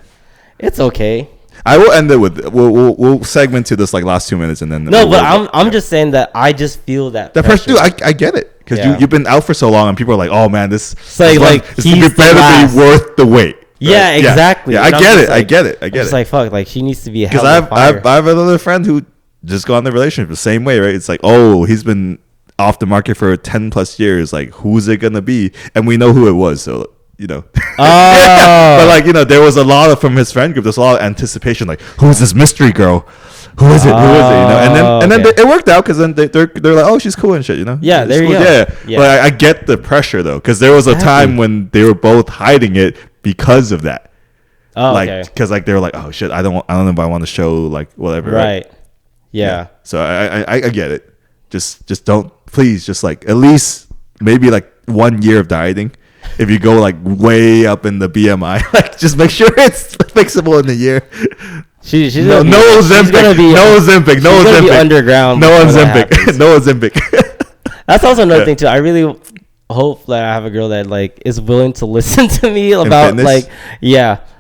It's okay. I will end it with we'll segment to this like last 2 minutes and then I'm just saying that I just feel that pressure. Dude, I get it because you've been out for so long and people are like, oh man, this better be worth the wait. Right? Yeah, exactly. Yeah, I get it. It's like fuck, like she needs to be because I have another friend who just got in the relationship the same way, right? It's like, oh, he's been off the market for 10 plus years. Like, who's it gonna be? And we know who it was, so. You know, but like, you know, there was a lot of from his friend group. There's a lot of anticipation, like, who's this mystery girl? Who is it? You know, and then it worked out because then they're like, oh, she's cool and shit. You know, yeah, there you go. Yeah. But I get the pressure though, because there was a time when they were both hiding it because of that. Oh, like, because like they were like, oh shit, I don't know if I want to show like whatever. Right. Yeah. So I get it. Just don't, please, just like at least maybe like 1 year of dieting. If you go like way up in the BMI, like just make sure it's fixable in a year. She's no Ozempic, underground. No Ozempic. That's also another thing too. I really hope that I have a girl that like is willing to listen to me about like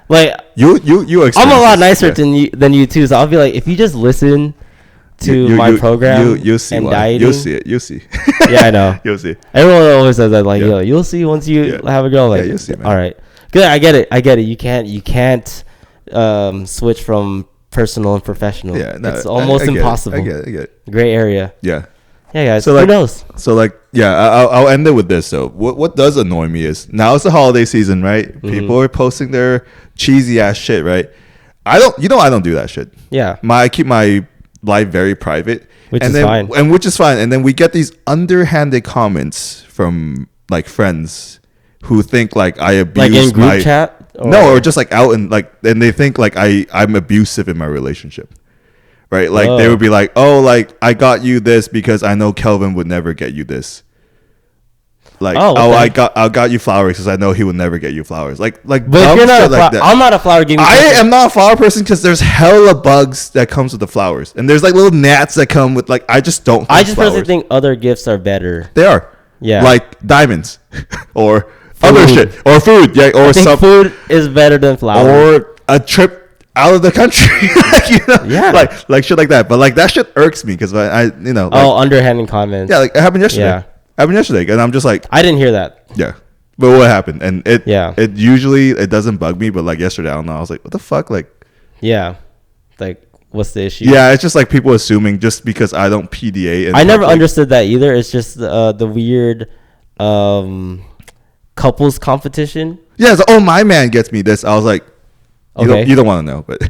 like you. I'm a lot nicer than you too. So I'll be like, if you just listen to my program you'll see and why. dieting. You'll see. Yeah, I know. You'll see. Everyone always says that, like, you'll see once you have a girl. Like, you'll see, man. All right, good. I get it. You can't switch from personal and professional. Yeah, no, it's almost impossible. I get it. Gray area. Yeah. Yeah, guys. So who like, knows? So like, I'll end it with this. So what does annoy me is now it's the holiday season, right? Mm-hmm. People are posting their cheesy ass shit, right? I don't do that shit. Yeah. I keep my life very private, which is fine. And then we get these underhanded comments from like friends who think like I abuse like in group chat, or just like out and like, and they think like I'm abusive in my relationship, right? Like they would be like, oh, like I got you this because I know Kelvin would never get you this. Like, Oh, I got you flowers because I know he would never get you flowers. Like, But if you're not like that. I'm not a flower giving. I am not a flower person because there's hella bugs that comes with the flowers, and there's like little gnats that come with like. I just don't. I just personally think other gifts are better. They are. Yeah. Like diamonds, or Food. other shit, or food. Yeah, or I think some food is better than flowers. or a trip out of the country. Like, you know, Yeah. like shit like that. But like that shit irks me because I you know. Like, underhanded comments. yeah, like it happened yesterday. Yeah. Happened yesterday, and I'm just like, I didn't hear that. yeah. But what happened? And it usually it doesn't bug me, but like yesterday, I don't know. I was like, what the fuck? Like, yeah, like what's the issue? yeah, it's just like people assuming just because I don't PDA. I never understood that either. It's just the weird couples competition. Yeah, it's like, oh, my man gets me this. I was like, you don't want to know, but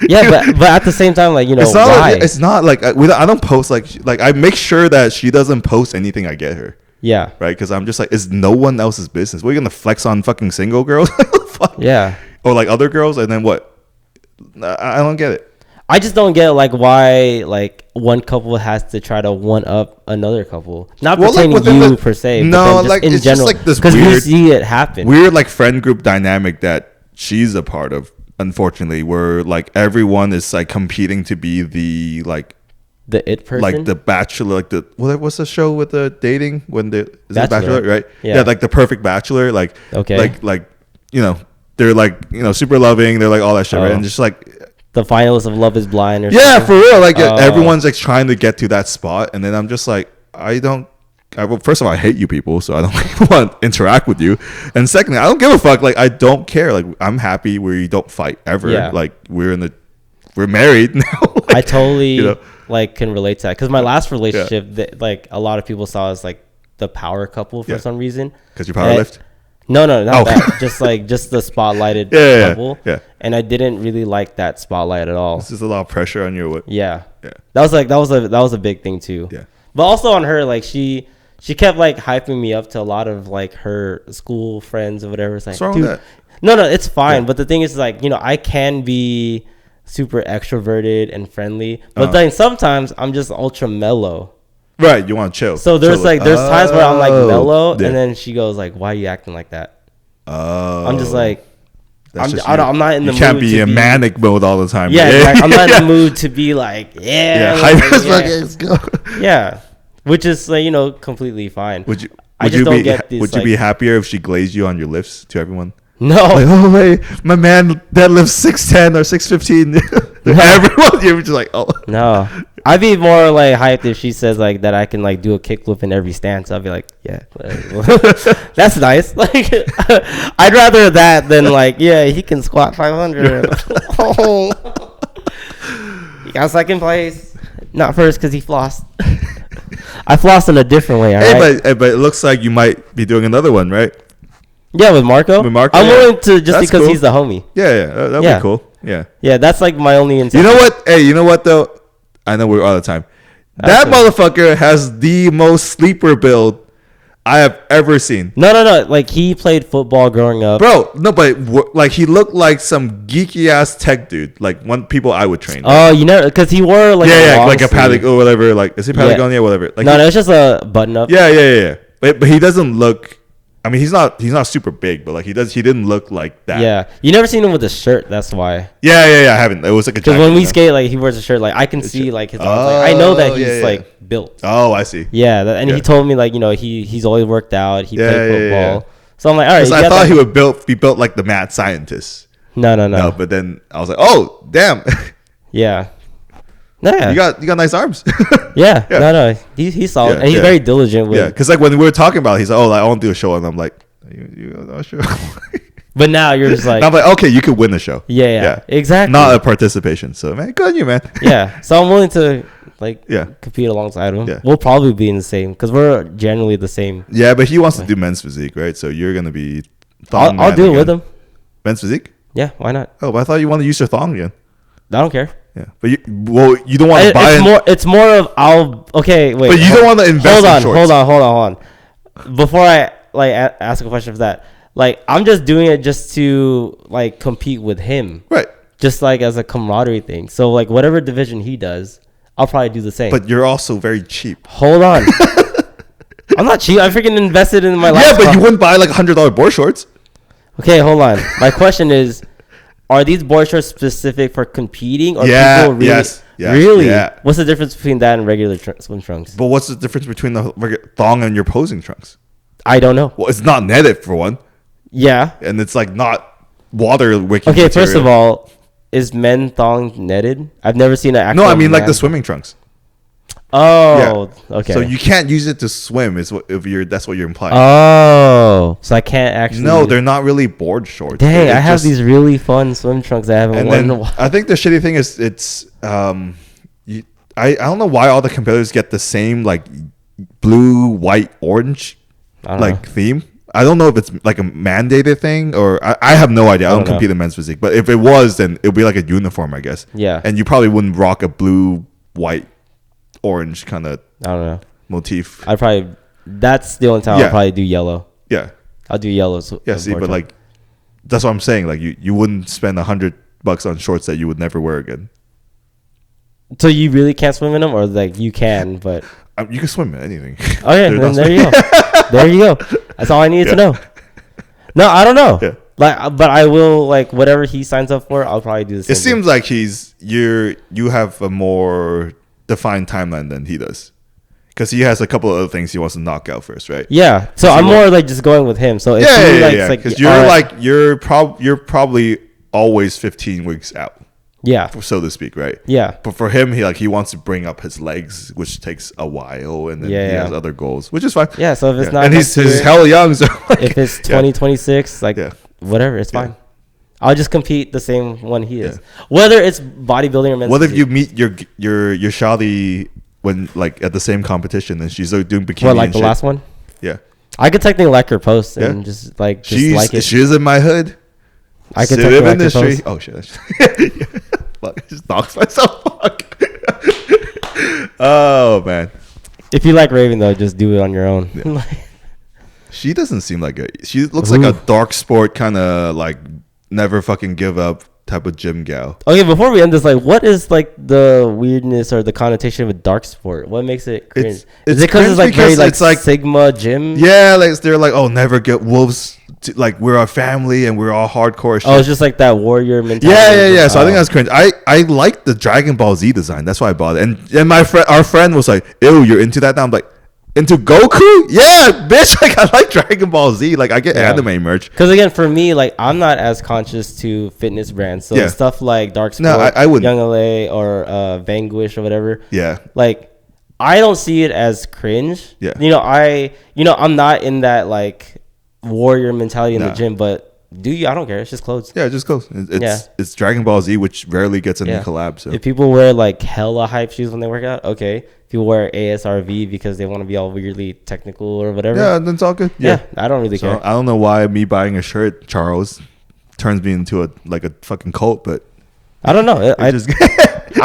yeah, but at the same time, like, you know, why? It's not like I don't post like I make sure that she doesn't post anything I get her. Yeah. Right, because I'm just like, it's no one else's business. We're gonna flex on fucking single girls. Fuck. Yeah. Or like other girls, and then what? I don't get it. I just don't get like why like one couple has to try to one up another couple. Not pertaining like you per se. No, but like in it's general, just like this because we weird, see it happen. Weird like friend group dynamic that she's a part of. Unfortunately, where like everyone is like competing to be the like the it person, like the Bachelor, like the what's the show with the dating when the is it Bachelor, right? Yeah, like the perfect Bachelor, like okay, like you know they're like you know super loving, they're like all that shit, right? And just like the finalists of Love Is Blind or yeah, something. for real, like everyone's like trying to get to that spot, and then I'm just like well, first of all, I hate you people, so I don't want to interact with you. And secondly, I don't give a fuck. Like, I don't care. Like, I'm happy we don't fight ever. Yeah. Like, we're married now. Like, I totally you know? like can relate to that because my last relationship, that like a lot of people saw as like the power couple for some reason. Because you power lift? No, not that. Just the spotlighted couple. Yeah. And I didn't really like that spotlight at all. It's just a lot of pressure on your whip. Yeah. Yeah. That was a big thing too. Yeah. But also on her, like she kept like hyping me up to a lot of like her school friends or whatever. It's like, what's wrong with that? No, it's fine. Yeah. But the thing is, like, you know, I can be super extroverted and friendly, but then sometimes I'm just ultra mellow. Right, you want to chill. So there's times where I'm like mellow, and then she goes like, "Why are you acting like that?" Oh, I'm just like, I'm not in the mood. You can't be in manic mode all the time. Yeah, exactly. I'm not in the mood to be like, let's go. Yeah. Which is like, you know, completely fine. Would you be happier if she glazed you on your lifts to everyone? No. Like, oh wait, my man deadlifts 6'10" or 6'15". Everyone, you're just like, oh no. I'd be more like hyped if she says like that I can like do a kickflip in every stance. I'd be like, yeah, that's nice. Like, I'd rather that than like, yeah, he can squat 500. Oh, he got second place, not first because he flossed. I flossed in a different way. But it looks like you might be doing another one, right? Yeah, with Marco. I'm willing to just because he's the homie. Yeah, that'd be cool. Yeah, that's like my only intention. You know what? Hey, you know what though? I know we're all the time. That motherfucker has the most sleeper build I have ever seen. No. Like, he played football growing up. Bro, no, but like he looked like some geeky ass tech dude. Like one people I would train. Oh, you know, because he wore like like a Patagonia or whatever. Like, is he Patagonia or whatever? Like, no, it's just a button up. Yeah. But he doesn't look. I mean, he's not super big, but like he didn't look like that. Yeah, you never seen him with a shirt. That's why. Yeah. I haven't. It was like a because when we skate, like he wears a shirt. Like I can see like his arms. Like, I know that he's like built. Oh, I see. Yeah, and he told me like, you know, he's always worked out. He played football. Yeah. So I'm like, all right. I thought he would be built like the mad scientist. No. But then I was like, oh damn. Yeah. No, you got nice arms. Yeah. No, he's solid, and he's very diligent with. Yeah, because like when we were talking about it, he's like, oh, I want to do a show, and I'm like, you a show. But now you're just like, I'm like, okay, you could win the show. Yeah, exactly. Not a participation. So man, good on you, man. Yeah, so I'm willing to like compete alongside him. Yeah. We'll probably be in the same because we're generally the same. Yeah, but he wants to do men's physique, right? So you're gonna be. I'll do it with him. Men's physique? Yeah, why not? Oh, but I thought you wanted to use your thong again. I don't care. Yeah, but you don't want to buy. It's more of okay, wait. But you don't want to invest. Hold on. Before I like ask a question for that, like I'm just doing it just to like compete with him, right? Just like as a camaraderie thing. So like whatever division he does, I'll probably do the same. But you're also very cheap. Hold on. I'm not cheap. I freaking invested in my life. Yeah, but you wouldn't buy like $100 board shorts. Okay, hold on. My question is, are these board shorts specific for competing? Or people really, yes. Really? Yeah. What's the difference between that and regular swim trunks? But what's the difference between the thong and your posing trunks? I don't know. Well, it's not netted for one. Yeah. And it's like not water wicking Okay, material. first of all, is men thong netted? I've never seen an actual. No, I mean like the swimming trunks. Oh, yeah. Okay. So you can't use it to swim. That's what you're implying. Oh, so I can't actually. No, they're not really board shorts. Dang, I have these really fun swim trunks I haven't worn in a while. I think the shitty thing is I don't know why all the competitors get the same like blue, white, orange like theme. I don't know if it's like a mandated thing or I have no idea. I don't compete in men's physique, but if it was, then it would be like a uniform, I guess. Yeah. And you probably wouldn't rock a blue, white, orange kind of motif. That's the only time I'll probably do yellow. Yeah. I'll do yellow. Yeah, see, but like that's what I'm saying. Like you wouldn't spend $100 on shorts that you would never wear again. So you really can't swim in them, or like you can, but you can swim in anything. Okay, then there you go. There you go. That's all I needed to know. No, I don't know. Yeah. Like, but I will like whatever he signs up for. I'll probably do the same. It seems like you have a more defined timeline than he does, because he has a couple of other things he wants to knock out first, right? Yeah. So I'm more like just going with him. So because you're probably always 15 weeks out. Yeah, so to speak, right? Yeah. But for him, he wants to bring up his legs, which takes a while, and then he has other goals, which is fine. Yeah. So if it's not, and he's hella young, so like, if it's 2026, whatever, it's fine. I'll just compete the same one he is, whether it's bodybuilding or men's. What if you meet your shawty when like at the same competition and she's like doing bikini? What, like the last one? Yeah. I could technically like her post and just like like it. She's in my hood. I could take like industry. Oh shit! Fuck! I just knocked myself. Fuck. Oh man! If you like raving though, just do it on your own. Yeah. She doesn't seem like she looks like a dark sport kind of like never fucking give up type of gym gal. Okay, before we end this, like, what is like the weirdness or the connotation of a dark sport? What makes it cringe? Is it because it's like very like Sigma gym? Yeah, like they're like, oh, never get wolves. Like we're a family and we're all hardcore shit. Oh, it's just like that warrior mentality. Yeah. So I think that's cringe. I like the Dragon Ball Z design. That's why I bought it. And our friend was like, ew, you're into that now? I'm like, into Goku? Yeah, bitch. Like I like Dragon Ball Z. Like I get anime merch. Because again, for me, like I'm not as conscious to fitness brands. So stuff like Dark Sport, I wouldn't. Young LA or Vanquish or whatever. Yeah. Like I don't see it as cringe. Yeah. I'm not in that like warrior mentality in the gym, but I don't care. It's just clothes. Yeah, just clothes. It's Dragon Ball Z, which rarely gets any collab. So if people wear like hella hype shoes when they work out, okay. People wear ASRV because they want to be all weirdly technical or whatever. Yeah, then it's all good. Yeah, I don't really care. I don't know why me buying a shirt, Charles, turns me into a fucking cult, but I don't know. I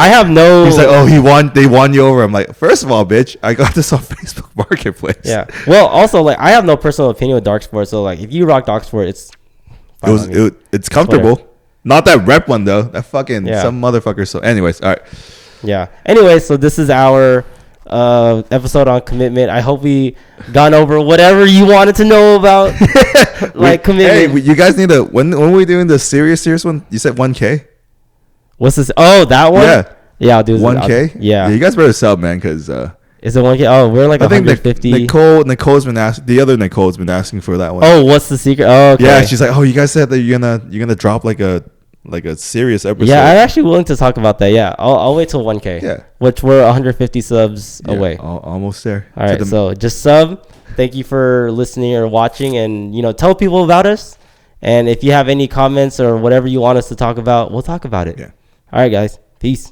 have no. He's like, they won you over. I'm like, first of all, bitch, I got this on Facebook Marketplace. Yeah. Well, also, like, I have no personal opinion with Dark Sport. So, like, if you rock Dark Sport, it's it's comfortable. Whatever. Not that rep one though. That fucking some motherfucker. So, anyways, all right. Yeah. Anyway, so this is our episode on commitment. I hope we gone over whatever you wanted to know about like commitment. Hey, you guys need to when are we doing the serious one? You said 1K. What's this? Oh, that one. Yeah, I'll do 1K. Yeah, you guys better sub, man, because is it 1K? Oh, we're like 150. Nicole's been asking. The other Nicole's been asking for that one. Oh, what's the secret? Oh, okay. Yeah, she's like, oh, you guys said that you're gonna drop like a serious episode. Yeah, I'm actually willing to talk about that. Yeah, I'll wait till 1K. Yeah, which we're 150 subs away. Almost there. All right, so just sub. Thank you for listening or watching, and tell people about us. And if you have any comments or whatever you want us to talk about, we'll talk about it. Yeah. All right, guys. Peace.